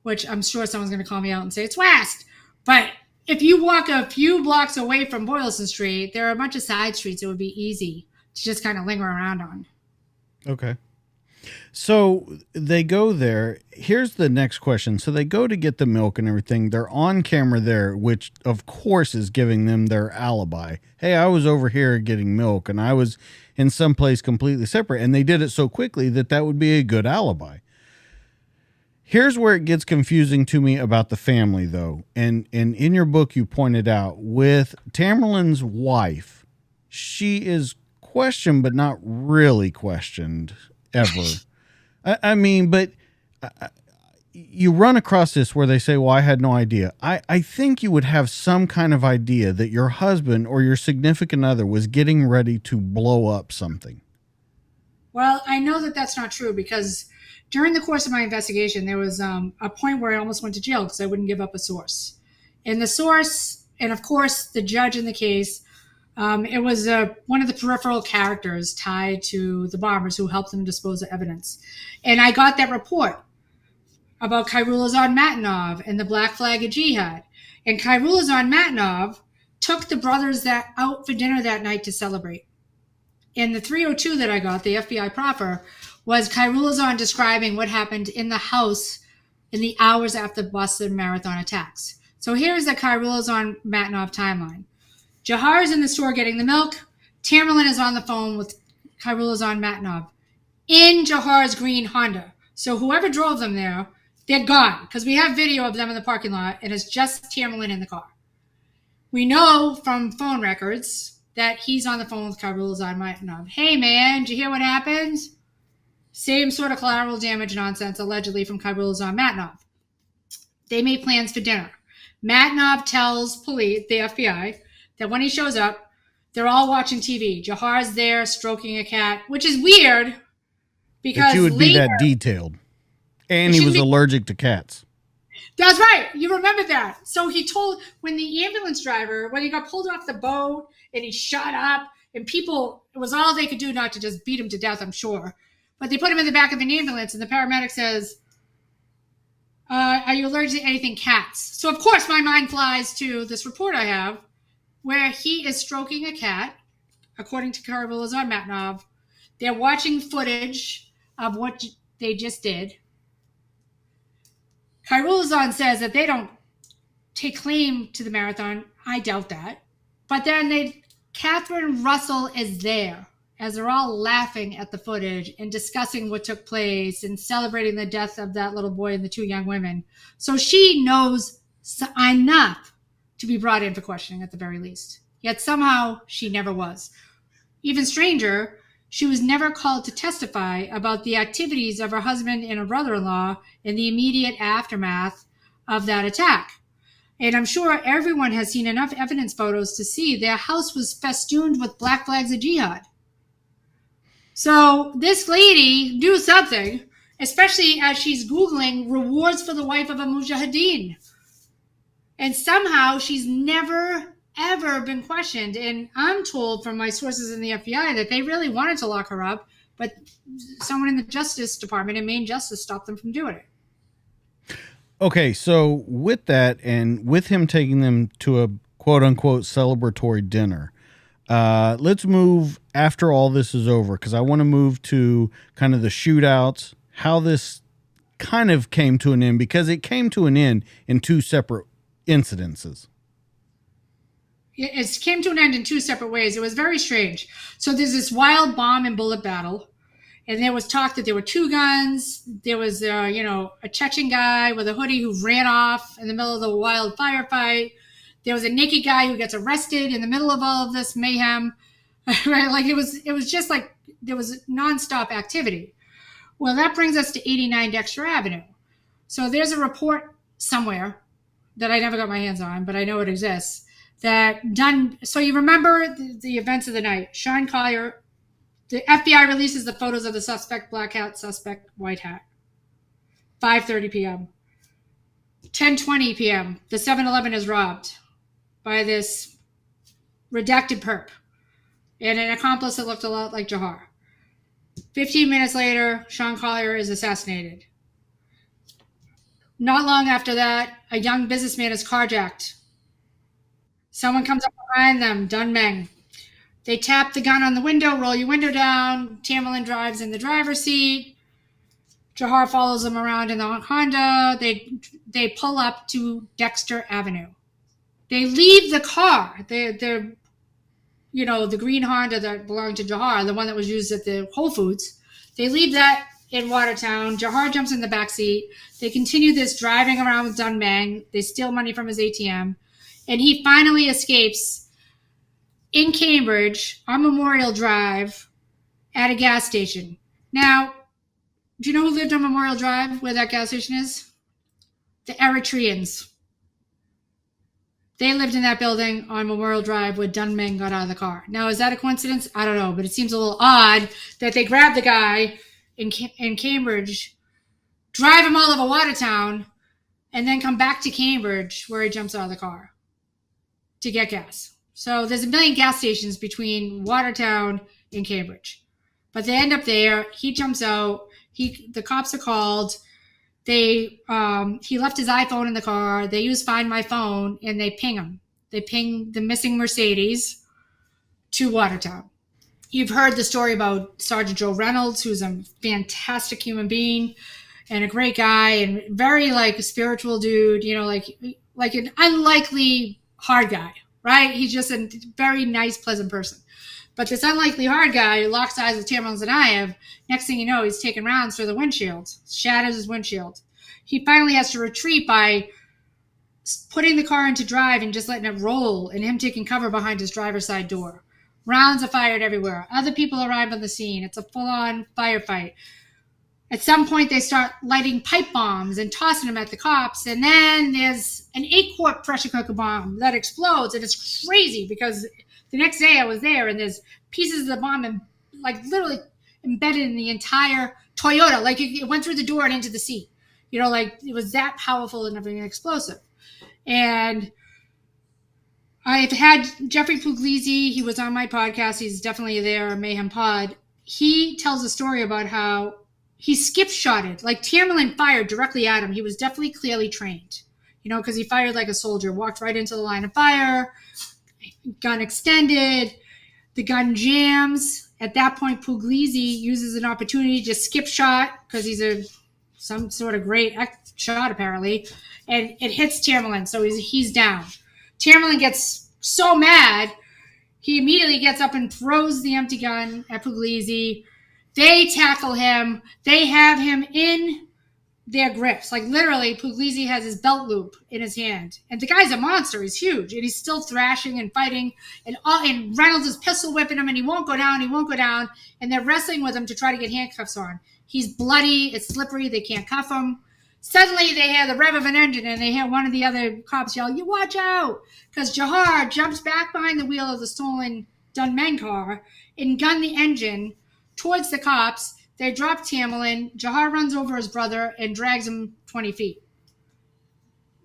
[SPEAKER 2] which I'm sure someone's going to call me out and say it's west, but if you walk a few blocks away from Boylston Street, there are a bunch of side streets it would be easy to just kind of linger around on.
[SPEAKER 1] Okay. So they go there. Here's the next question. So they go to get the milk and everything. They're on camera there, which of course is giving them their alibi. Hey, I was over here getting milk and I was in some place completely separate. And they did it so quickly that that would be a good alibi. Here's where it gets confusing to me about the family, though. And in your book, you pointed out with Tamerlan's wife, she is questioned, but not really questioned ever. I mean, but you run across this where they say, well, I had no idea. I think you would have some kind of idea that your husband or your significant other was getting ready to blow up something.
[SPEAKER 2] Well, I know that that's not true because during the course of my investigation, there was a point where I almost went to jail because I wouldn't give up a source. And the source, and of course, the judge in the case, it was one of the peripheral characters tied to the bombers who helped them dispose of evidence. And I got that report about Khairulazad Matanov and the Black Flag of Jihad. And Khairulazad Matanov took the brothers out for dinner that night to celebrate. And the 302 that I got, the FBI proffer, was Khairulazad describing what happened in the house in the hours after the Boston Marathon attacks. So here's the Khairulazad Matanov timeline. Dzhokhar is in the store getting the milk. Tamerlan is on the phone with Khairulazad Matanov in Dzhokhar's green Honda. So whoever drove them there, they're gone because we have video of them in the parking lot and it's just Tamerlan in the car. We know from phone records that he's on the phone with Khairulazad Matanov. Hey man, did you hear what happened? Same sort of collateral damage nonsense allegedly from Khairulazad Matanov. They made plans for dinner. Matanov tells police, the FBI, that when he shows up, they're all watching TV. Dzhokhar's there stroking a cat, which is weird because
[SPEAKER 1] you would be that detailed. And he was allergic to cats.
[SPEAKER 2] That's right. You remember that. So he told when the ambulance driver, when he got pulled off the boat and he shot up and people, it was all they could do not to just beat him to death, I'm sure. But they put him in the back of an ambulance and the paramedic says, are you allergic to anything cats? So of course my mind flies to this report I have where he is stroking a cat, according to Khairulazad Matanov. They're watching footage of what they just did. Khairulazad says that they don't take claim to the marathon. I doubt that. But then Katherine Russell is there as they're all laughing at the footage and discussing what took place and celebrating the death of that little boy and the two young women. So she knows enough to be brought in for questioning at the very least. Yet somehow she never was. Even stranger, she was never called to testify about the activities of her husband and her brother-in-law in the immediate aftermath of that attack. And I'm sure everyone has seen enough evidence photos to see their house was festooned with black flags of jihad. So this lady knew something, especially as she's Googling rewards for the wife of a mujahideen. And somehow she's never, ever been questioned. And I'm told from my sources in the FBI that they really wanted to lock her up, but someone in the Justice Department and Maine Justice stopped them from doing it.
[SPEAKER 1] Okay, so with that and with him taking them to a quote-unquote celebratory dinner, let's move after all this is over because I want to move to kind of the shootouts, how this kind of came to an end because it came to an end in two separate incidences.
[SPEAKER 2] It came to an end in two separate ways. It was very strange. So there's this wild bomb and bullet battle. And there was talk that there were two guns. There was, a Chechen guy with a hoodie who ran off in the middle of the wild firefight. There was a naked guy who gets arrested in the middle of all of this mayhem. Right? Like it was just like there was nonstop activity. Well, that brings us to 89 Dexter Avenue. So there's a report somewhere that I never got my hands on, but I know it exists. So you remember the events of the night. Sean Collier, the FBI releases the photos of the suspect black hat, suspect white hat. 5:30 p.m. 10:20 p.m. The 7-Eleven is robbed by this redacted perp and an accomplice that looked a lot like Dzhokhar. 15 minutes later, Sean Collier is assassinated. Not long after that, a young businessman is carjacked. Someone comes up behind them, Dunmeng. They tap the gun on the window, roll your window down. Tamerlan drives in the driver's seat. Dzhokhar follows them around in the Honda. They pull up to Dexter Avenue. They leave the car. They're the green Honda that belonged to Dzhokhar, the one that was used at the Whole Foods. They leave that in Watertown. Dzhokhar jumps in the back seat. They continue this driving around with Dunmang. They steal money from his ATM. And he finally escapes in Cambridge on Memorial Drive at a gas station. Now, do you know who lived on Memorial Drive, where that gas station is? The Eritreans. They lived in that building on Memorial Drive where Dunmang got out of the car. Now, is that a coincidence? I don't know, but it seems a little odd that they grabbed the guy in Cambridge, drive him all over Watertown, and then come back to Cambridge where he jumps out of the car to get gas. So there's a million gas stations between Watertown and Cambridge. But they end up there. He jumps out. The cops are called. He left his iPhone in the car. They use Find My Phone, and they ping him. They ping the missing Mercedes to Watertown. You've heard the story about Sergeant Joe Reynolds, who's a fantastic human being and a great guy and very a spiritual dude, like an unlikely hard guy, right? He's just a very nice, pleasant person. But this unlikely hard guy who locks eyes with Tamerlan Tsarnaev, next thing you know, he's taking rounds through the windshield, shatters his windshield. He finally has to retreat by putting the car into drive and just letting it roll and him taking cover behind his driver's side door. Rounds are fired everywhere. Other people arrive on the scene. It's a full-on firefight. At some point, they start lighting pipe bombs and tossing them at the cops. And then there's an 8-quart pressure cooker bomb that explodes. And it's crazy because the next day I was there and there's pieces of the bomb literally embedded in the entire Toyota. It went through the door and into the seat. It was that powerful and everything explosive. And I've had Jeffrey Puglisi. He was on my podcast. He's definitely there, Mayhem Pod. He tells a story about how he skip-shotted. Tamerlan fired directly at him. He was definitely clearly trained, because he fired like a soldier, walked right into the line of fire, gun extended, the gun jams. At that point, Puglisi uses an opportunity to skip shot because he's some sort of great shot apparently, and it hits Tamerlan, so he's down. Tamerlan gets so mad, he immediately gets up and throws the empty gun at Puglisi. They tackle him. They have him in their grips. Literally, Puglisi has his belt loop in his hand. And the guy's a monster. He's huge. And he's still thrashing and fighting. And Reynolds is pistol whipping him, and he won't go down. And they're wrestling with him to try to get handcuffs on. He's bloody. It's slippery. They can't cuff him. Suddenly, they hear the rev of an engine, and they hear one of the other cops yell, "You watch out!" Because Dzhokhar jumps back behind the wheel of the stolen Dunmang car and gun the engine towards the cops. They drop Tamerlan. Dzhokhar runs over his brother and drags him 20 feet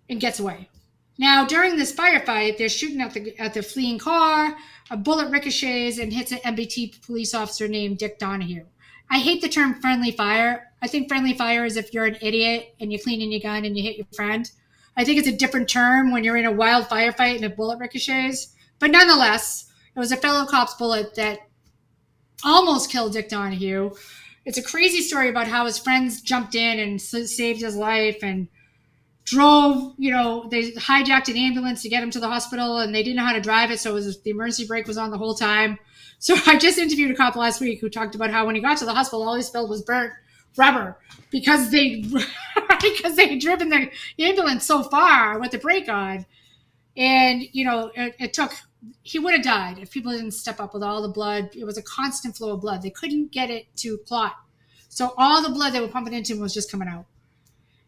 [SPEAKER 2] and gets away. Now, during this firefight, they're shooting at the fleeing car. A bullet ricochets and hits an MBT police officer named Dick Donahue. I hate the term friendly fire. I think friendly fire is if you're an idiot and you're cleaning your gun and you hit your friend. I think it's a different term when you're in a wild firefight and a bullet ricochets. But nonetheless, it was a fellow cop's bullet that almost killed Dick Donahue. It's a crazy story about how his friends jumped in and saved his life and drove, they hijacked an ambulance to get him to the hospital, and they didn't know how to drive it, so the emergency brake was on the whole time. So I just interviewed a cop last week who talked about how when he got to the hospital, all he spilled was burnt rubber because they had driven the ambulance so far with the brake on. And, it took, he would have died if people didn't step up with all the blood. It was a constant flow of blood. They couldn't get it to clot. So all the blood they were pumping into him was just coming out.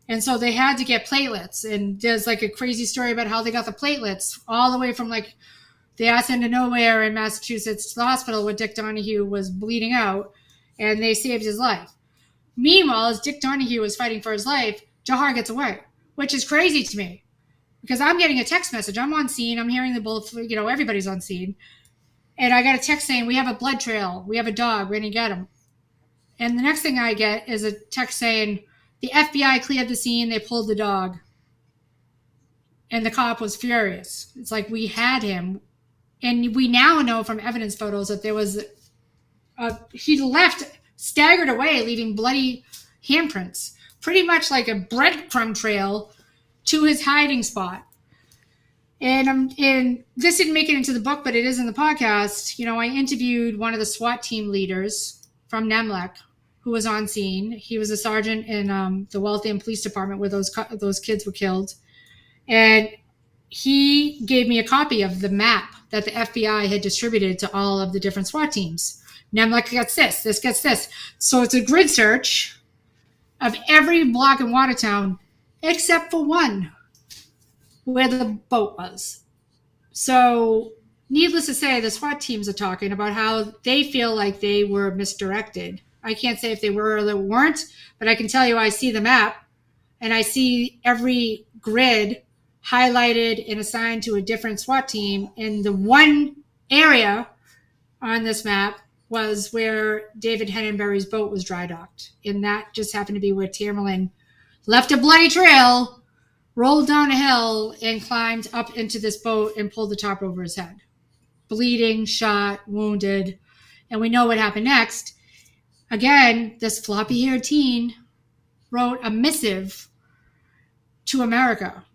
[SPEAKER 2] And so they had to get platelets. And there's a crazy story about how they got the platelets all the way from the ass end of nowhere in Massachusetts to the hospital where Dick Donahue was bleeding out, and they saved his life. Meanwhile, as Dick Donahue was fighting for his life, Dzhokhar gets away, which is crazy to me because I'm getting a text message. I'm on scene. I'm hearing the bullet, everybody's on scene. And I got a text saying, "We have a blood trail. We have a dog. We're going to get him." And the next thing I get is a text saying, "The FBI cleared the scene. They pulled the dog." And the cop was furious. It's we had him. And we now know from evidence photos that there was he left, staggered away, leaving bloody handprints, pretty much like a breadcrumb trail to his hiding spot. And this didn't make it into the book, but it is in the podcast. I interviewed one of the SWAT team leaders from Nemlec who was on scene. He was a sergeant in the Waltham Police Department where those kids were killed. And he gave me a copy of the map that the FBI had distributed to all of the different SWAT teams. Nemlec gets this gets this. So it's a grid search of every block in Watertown except for one, where the boat was. So needless to say, the SWAT teams are talking about how they feel like they were misdirected. I can't say if they were or they weren't, but I can tell you I see the map and I see every grid highlighted and assigned to a different SWAT team. And the one area on this map was where David Hennenberry's boat was dry docked. And that just happened to be where Tamerlan left a bloody trail, rolled down a hill, and climbed up into this boat and pulled the top over his head. Bleeding, shot, wounded. And we know what happened next. Again, this floppy-haired teen wrote a missive to America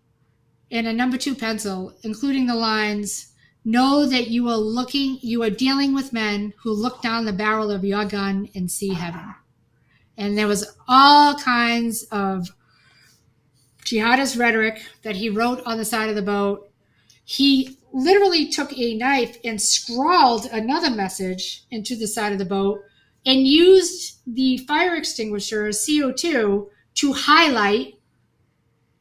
[SPEAKER 2] in a number 2 pencil, including the lines, "Know that you are dealing with men who look down the barrel of your gun and see heaven." And there was all kinds of jihadist rhetoric that he wrote on the side of the boat. He literally took a knife and scrawled another message into the side of the boat and used the fire extinguisher, CO2, to highlight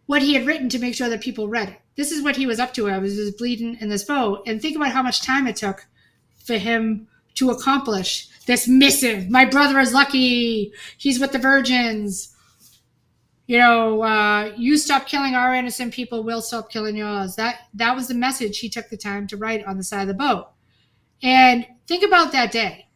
[SPEAKER 2] what he had written to make sure that people read it. This is what he was up to. I was bleeding in this boat. And think about how much time it took for him to accomplish this missive. My brother is lucky. He's with the virgins. You stop killing our innocent people, we'll stop killing yours. That was the message he took the time to write on the side of the boat. And think about that day.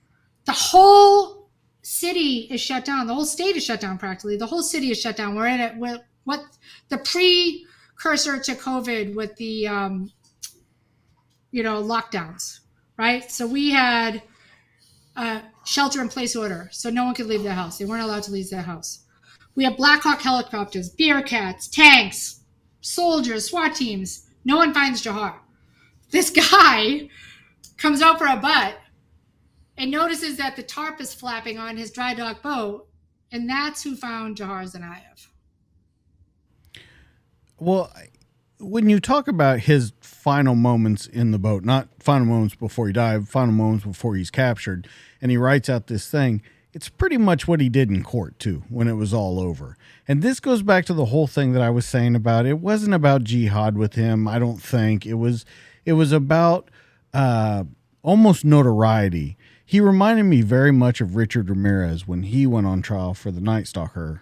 [SPEAKER 2] The whole city is shut down. The whole state is shut down practically. The whole city is shut down. We're in it with what the precursor to COVID with the, lockdowns, right? So we had a shelter in place order. So no one could leave their house. They weren't allowed to leave their house. We have Black Hawk helicopters, Bearcats, tanks, soldiers, SWAT teams. No one finds Dzhokhar. This guy comes out for a butt and notices that the tarp is flapping on his dry dock boat, and that's who found Dzhokhar Tsarnaev.
[SPEAKER 1] Well, when you talk about his final moments in the boat, not final moments before he died, final moments before he's captured, and he writes out this thing, it's pretty much what he did in court, too, when it was all over. And this goes back to the whole thing that I was saying about it wasn't about jihad with him, I don't think. It was about almost notoriety. He reminded me very much of Richard Ramirez when he went on trial for the Night Stalker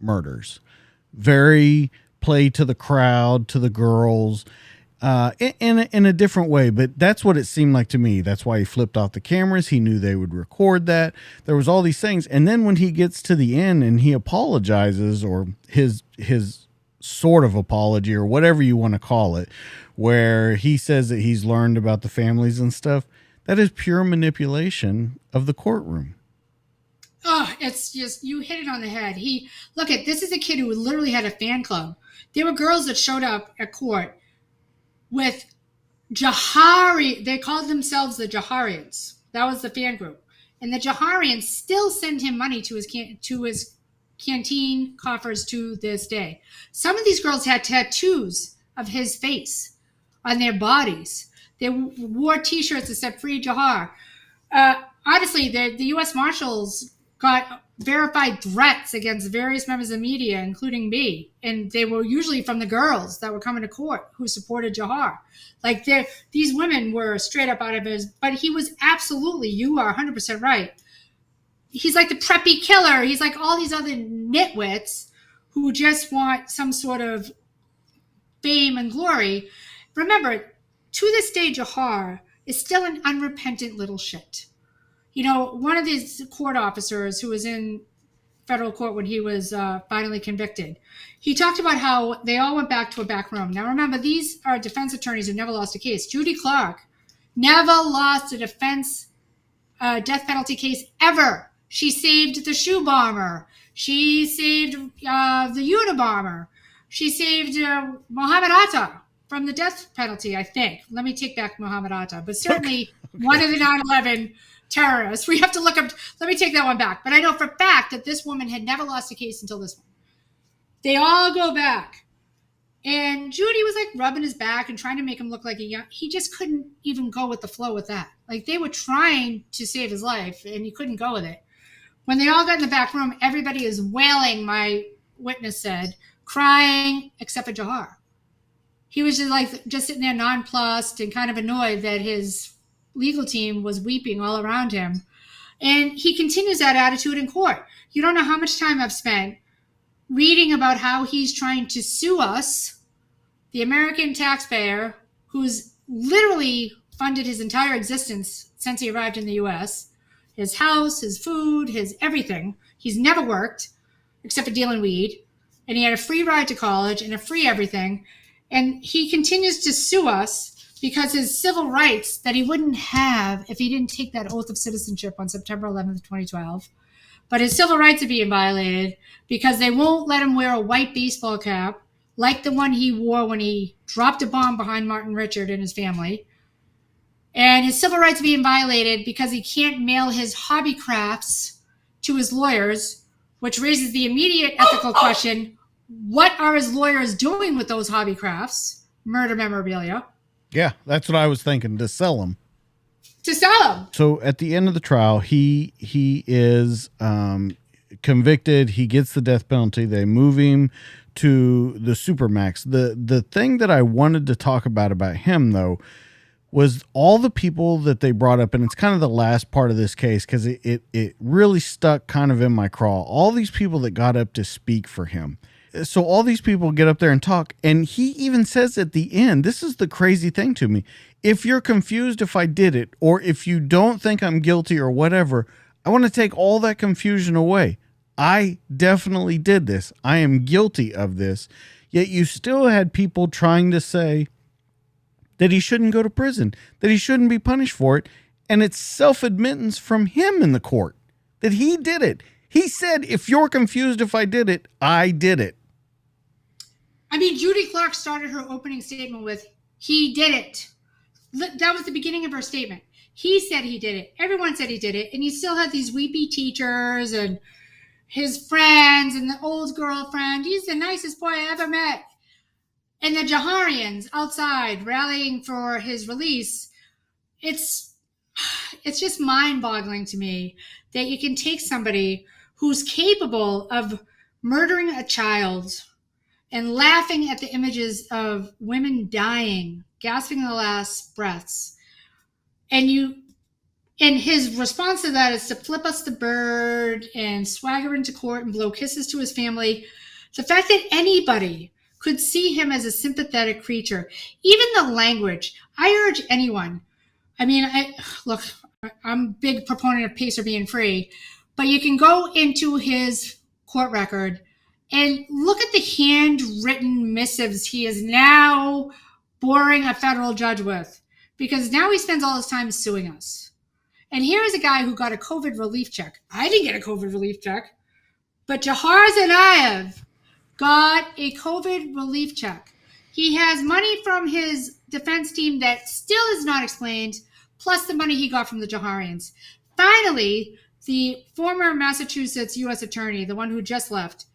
[SPEAKER 1] murders. Very play to the crowd, to the girls, in a different way. But that's what it seemed like to me. That's why he flipped off the cameras. He knew they would record that. There was all these things. And then when he gets to the end and he apologizes, or his sort of apology, or whatever you want to call it, where he says that he's learned about the families and stuff, that is pure manipulation of the courtroom.
[SPEAKER 2] Oh, it's just, you hit it on the head. This is a kid who literally had a fan club. There were girls that showed up at court with Dzhokhari. They called themselves the Dzhokharians. That was the fan group. And the Dzhokharians still send him money to his canteen coffers to this day. Some of these girls had tattoos of his face on their bodies. They wore T-shirts that said "Free Dzhokhar." Honestly, the U.S. Marshals got verified threats against various members of the media, including me. And they were usually from the girls that were coming to court who supported Dzhokhar. Like, these women were straight up out of his, but he was absolutely, you are 100% right. He's like the preppy killer. He's like all these other nitwits who just want some sort of fame and glory. Remember, to this day, Dzhokhar is still an unrepentant little shit. One of these court officers who was in federal court when he was finally convicted, he talked about how they all went back to a back room. Now, remember, these are defense attorneys who never lost a case. Judy Clark never lost a defense death penalty case ever. She saved the shoe bomber. She saved the Unabomber. She saved Mohammed Atta from the death penalty, I think. Let me take back Mohammed Atta, but certainly okay. One of the 9/11 terrorists. We have to look up. Let me take that one back. But I know for a fact that this woman had never lost a case until this one. They all go back. And Judy was like rubbing his back and trying to make him look like a young. He just couldn't even go with the flow with that. Like they were trying to save his life and he couldn't go with it. When they all got in the back room, everybody is wailing, my witness said, crying, except for Dzhokhar. He was just sitting there nonplussed and kind of annoyed that his legal team was weeping all around him. And he continues that attitude in court. You don't know how much time I've spent reading about how he's trying to sue us, the American taxpayer, who's literally funded his entire existence since he arrived in the U.S., his house, his food, his everything. He's never worked except for dealing weed. And he had a free ride to college and a free everything. And he continues to sue us because his civil rights that he wouldn't have if he didn't take that oath of citizenship on September 11th, 2012. But his civil rights are being violated because they won't let him wear a white baseball cap like the one he wore when he dropped a bomb behind Martin Richard and his family. And his civil rights are being violated because he can't mail his hobby crafts to his lawyers, which raises the immediate ethical question, what are his lawyers doing with those hobby crafts? Murder memorabilia.
[SPEAKER 1] Yeah, that's what I was thinking, to sell them.
[SPEAKER 2] To sell them.
[SPEAKER 1] So at the end of the trial, he is convicted. He gets the death penalty. They move him to the Supermax. The thing that I wanted to talk about him, though, was all the people that they brought up, and it's kind of the last part of this case because it really stuck kind of in my craw. All these people that got up to speak for him. So all these people get up there and talk, and he even says at the end, this is the crazy thing to me, if you're confused if I did it, or if you don't think I'm guilty or whatever, I want to take all that confusion away. I definitely did this. I am guilty of this. Yet you still had people trying to say that he shouldn't go to prison, that he shouldn't be punished for it. And it's self-admittance from him in the court that he did it. He said, if you're confused if I did it, I did it.
[SPEAKER 2] I mean, Judy Clark started her opening statement with, he did it. That was the beginning of her statement. He said he did it. Everyone said he did it. And he still had these weepy teachers and his friends and the old girlfriend. He's the nicest boy I ever met. And the Dzhokharians outside rallying for his release. It's just mind-boggling to me that you can take somebody who's capable of murdering a child and laughing at the images of women dying, gasping the last breaths. And his response to that is to flip us the bird and swagger into court and blow kisses to his family. The fact that anybody could see him as a sympathetic creature, even the language. I urge anyone. I mean, I'm a big proponent of Pacer being free, but you can go into his court record and look at the handwritten missives he is now boring a federal judge with, because now he spends all his time suing us. And here is a guy who got a COVID relief check. I didn't get a COVID relief check, but Dzhokhar Tsarnaev got a COVID relief check. He has money from his defense team that still is not explained, plus the money he got from the Dzhokharians. Finally, the former Massachusetts U.S. attorney, the one who just left,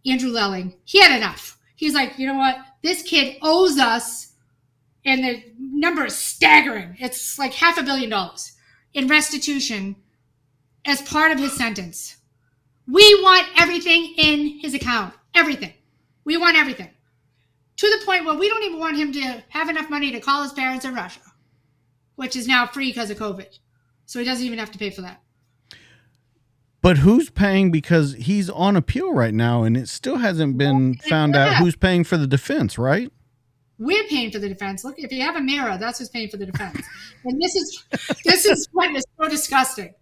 [SPEAKER 2] Andrew Lelling, he had enough. He's like, you know what? This kid owes us, and the number is staggering. It's like $500 million in restitution as part of his sentence. We want everything in his account. Everything. We want everything. To the point where we don't even want him to have enough money to call his parents in Russia, which is now free because of COVID. So he doesn't even have to pay for that.
[SPEAKER 1] But who's paying? Because he's on appeal right now, and it still hasn't been found out who's paying for the defense, right?
[SPEAKER 2] We're paying for the defense. Look, if you have a mirror, that's who's paying for the defense. And this is what is so disgusting.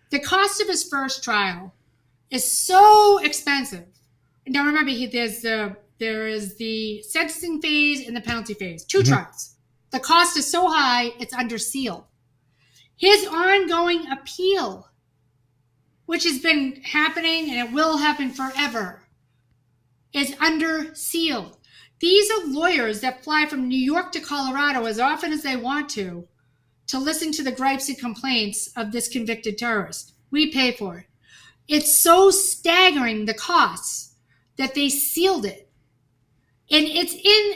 [SPEAKER 2] The cost of his first trial is so expensive. Now remember, there is the sentencing phase and the penalty phase. Two trials. The cost is so high, it's under seal. His ongoing appeal which has been happening and it will happen forever, is under seal. These are lawyers that fly from New York to Colorado as often as they want to listen to the gripes and complaints of this convicted terrorist. We pay for it. It's so staggering, the costs, that they sealed it. And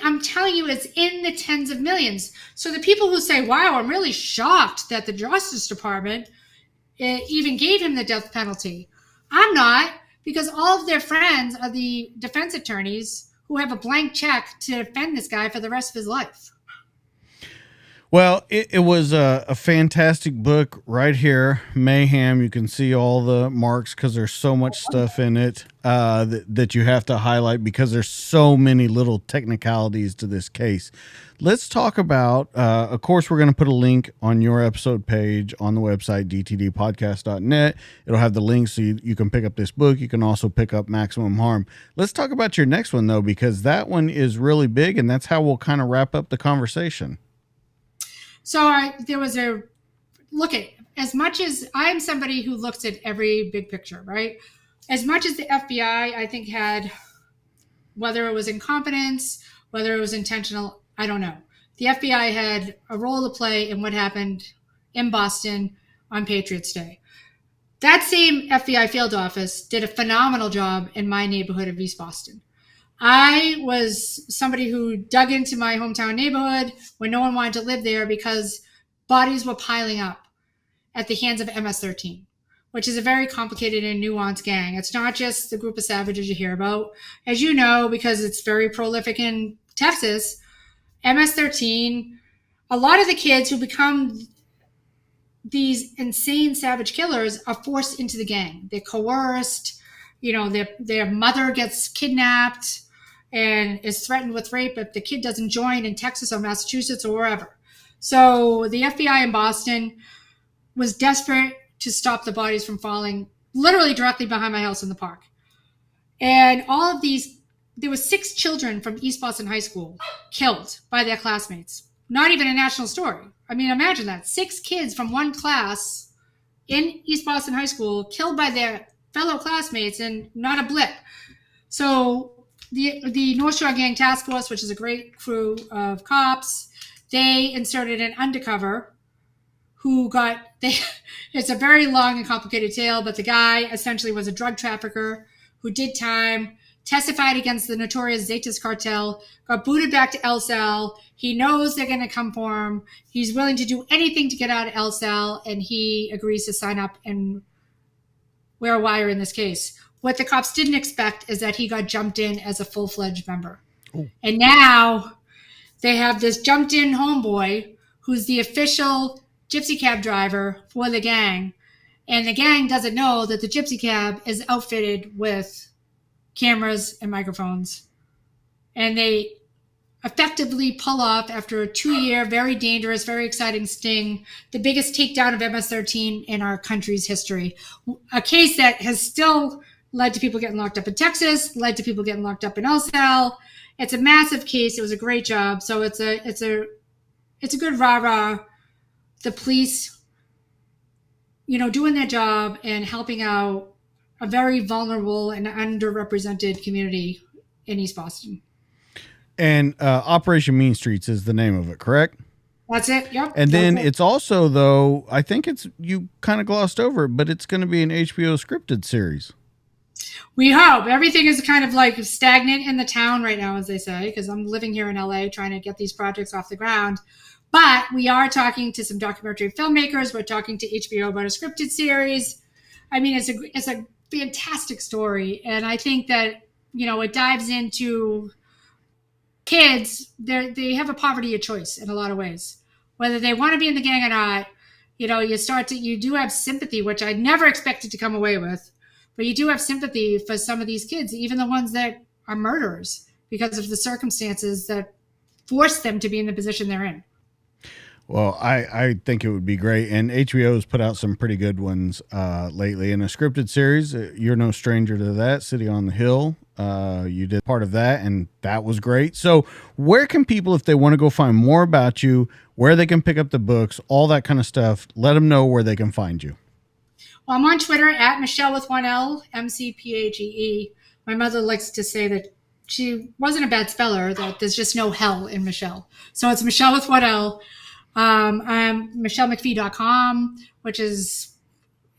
[SPEAKER 2] I'm telling you, it's in the tens of millions. So the people who say, wow, I'm really shocked that the Justice Department even gave him the death penalty. I'm not, because all of their friends are the defense attorneys who have a blank check to defend this guy for the rest of his life.
[SPEAKER 1] Well, it was a fantastic book right here, Mayhem. You can see all the marks because there's so much stuff in it that you have to highlight because there's so many little technicalities to this case. Let's talk about, of course, we're going to put a link on your episode page on the website, dtdpodcast.net. It'll have the link so you can pick up this book. You can also pick up Maximum Harm. Let's talk about your next one, though, because that one is really big, and that's how we'll kind of wrap up the conversation.
[SPEAKER 2] So there was a look at, as much as I'm somebody who looks at every big picture, right? As much as the FBI, I think, had, whether it was incompetence, whether it was intentional, I don't know. The FBI had a role to play in what happened in Boston on Patriots Day. That same FBI field office did a phenomenal job in my neighborhood of East Boston. I was somebody who dug into my hometown neighborhood when no one wanted to live there because bodies were piling up at the hands of MS-13, which is a very complicated and nuanced gang. It's not just the group of savages you hear about. As you know, because it's very prolific in Texas, MS-13, a lot of the kids who become these insane savage killers are forced into the gang. They're coerced. Their mother gets kidnapped and is threatened with rape if the kid doesn't join in Texas or Massachusetts or wherever. So the FBI in Boston was desperate to stop the bodies from falling literally directly behind my house in the park. And all of these, there were 6 children from East Boston High School killed by their classmates. Not even a national story. I mean, imagine that. 6 kids from one class in East Boston High School killed by their fellow classmates and not a blip. So the North Shore Gang Task Force, which is a great crew of cops, they inserted an undercover who it's a very long and complicated tale, but the guy essentially was a drug trafficker who did time, testified against the notorious Zetas cartel, got booted back to El Sal. He knows they're going to come for him. He's willing to do anything to get out of El Sal, and he agrees to sign up and wear a wire in this case. What the cops didn't expect is that he got jumped in as a full-fledged member. Ooh. And now they have this jumped-in homeboy who's the official gypsy cab driver for the gang. And the gang doesn't know that the gypsy cab is outfitted with cameras and microphones. And they effectively pull off, after a 2-year, very dangerous, very exciting sting, the biggest takedown of MS-13 in our country's history. A case that has still led to people getting locked up in Texas, led to people getting locked up in El Sal. It's a massive case. It was a great job. So it's a good rah-rah. The police, doing their job and helping out a very vulnerable and underrepresented community in East Boston.
[SPEAKER 1] And Operation Mean Streets is the name of it, correct?
[SPEAKER 2] That's it, yep.
[SPEAKER 1] And then it's also, though, I think you kind of glossed over it, but it's going to be an HBO scripted series.
[SPEAKER 2] We hope. Everything is kind of like stagnant in the town right now, as they say, because I'm living here in LA trying to get these projects off the ground. But we are talking to some documentary filmmakers. We're talking to HBO about a scripted series. I mean, it's a fantastic story. And I think that, it dives into kids. They have a poverty of choice in a lot of ways. Whether they want to be in the gang or not, you do have sympathy, which I never expected to come away with. But you do have sympathy for some of these kids, even the ones that are murderers, because of the circumstances that force them to be in the position they're in.
[SPEAKER 1] Well, I think it would be great. And HBO has put out some pretty good ones lately. In a scripted series, you're no stranger to that, City on the Hill. You did part of that, and that was great. So where can people, if they want to go find more about you, where they can pick up the books, all that kind of stuff, let them know where they can find you?
[SPEAKER 2] Well, I'm on Twitter at Michelle with 1L, MCPHEE. My mother likes to say that she wasn't a bad speller, that there's just no hell in Michelle. So it's Michelle with 1L. I'm MichelleMcPhee.com, which is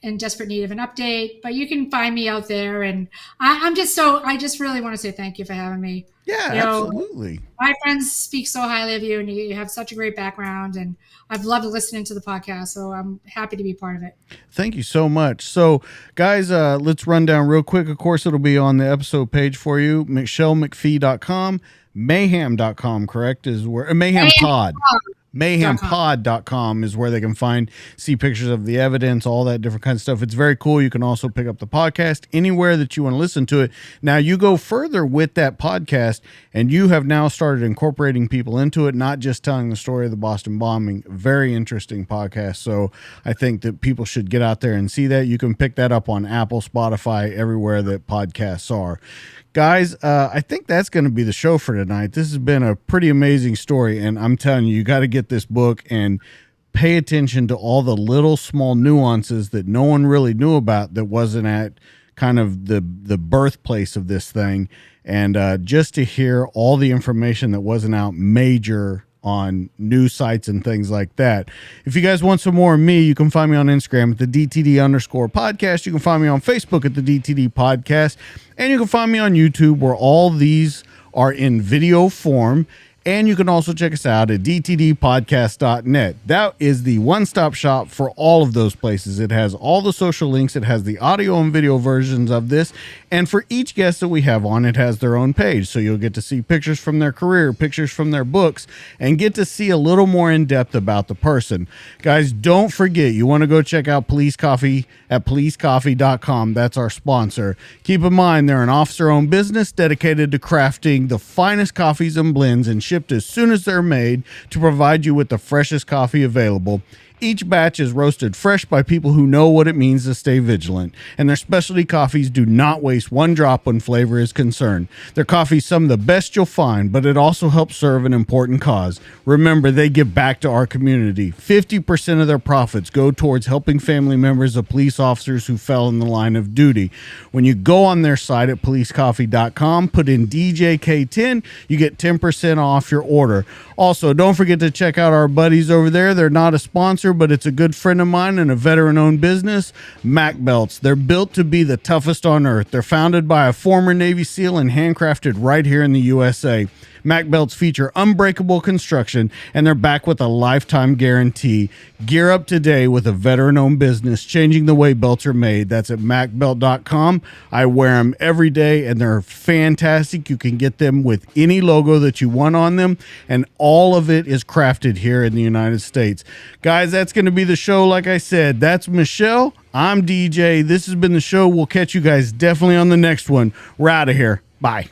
[SPEAKER 2] in desperate need of an update, but you can find me out there. And I just really want to say thank you for having me.
[SPEAKER 1] Yeah, absolutely.
[SPEAKER 2] My friends speak so highly of you, and you have such a great background, and I've loved listening to the podcast, so I'm happy to be part of it.
[SPEAKER 1] Thank you so much. So, guys, let's run down real quick. Of course, it'll be on the episode page for you. MichelleMcPhee.com, mayhem.com, correct? Is where Mayhem Pod. Mayhempod.com is where they can see pictures of the evidence, all that different kind of stuff. It's very cool. You can also pick up the podcast anywhere that you want to listen to it. Now, you go further with that podcast, and you have now started incorporating people into it, not just telling the story of the Boston bombing. Very interesting podcast. So I think that people should get out there and see that. You can pick that up on Apple, Spotify, everywhere that podcasts are. Guys, I think that's going to be the show for tonight. This has been a pretty amazing story, and I'm telling you, you got to get this book and pay attention to all the little small nuances that no one really knew about that wasn't at kind of the birthplace of this thing, and just to hear all the information that wasn't out major on news sites and things like that. If you guys want some more of me, you can find me on Instagram at the DTD_podcast. You can find me on Facebook at the DTD podcast. And you can find me on YouTube, where all these are in video form. And you can also check us out at dtdpodcast.net. That is the one-stop shop for all of those places. It has all the social links. It has the audio and video versions of this. And for each guest that we have on, it has their own page. So you'll get to see pictures from their career, pictures from their books, and get to see a little more in depth about the person. Guys, don't forget, you want to go check out Police Coffee at policecoffee.com. That's our sponsor. Keep in mind, they're an officer-owned business dedicated to crafting the finest coffees and blends and shipped as soon as they're made to provide you with the freshest coffee available. Each batch is roasted fresh by people who know what it means to stay vigilant, and their specialty coffees do not waste one drop when flavor is concerned. Their coffee is some of the best you'll find, but it also helps serve an important cause. Remember, they give back to our community. 50% of their profits go towards helping family members of police officers who fell in the line of duty. When you go on their site at policecoffee.com, put in DJK10, you get 10% off your order. Also, don't forget to check out our buddies over there. They're not a sponsor, but it's a good friend of mine and a veteran-owned business, Mac Belts. They're built to be the toughest on earth. They're founded by a former Navy SEAL and handcrafted right here in the USA. Mac Belts feature unbreakable construction, and they're back with a lifetime guarantee. Gear up today with a veteran-owned business, changing the way belts are made. That's at macbelt.com. I wear them every day, and they're fantastic. You can get them with any logo that you want on them, and all of it is crafted here in the United States. Guys, that's going to be the show. Like I said, that's Michelle. I'm DJ. This has been the show. We'll catch you guys definitely on the next one. We're out of here. Bye.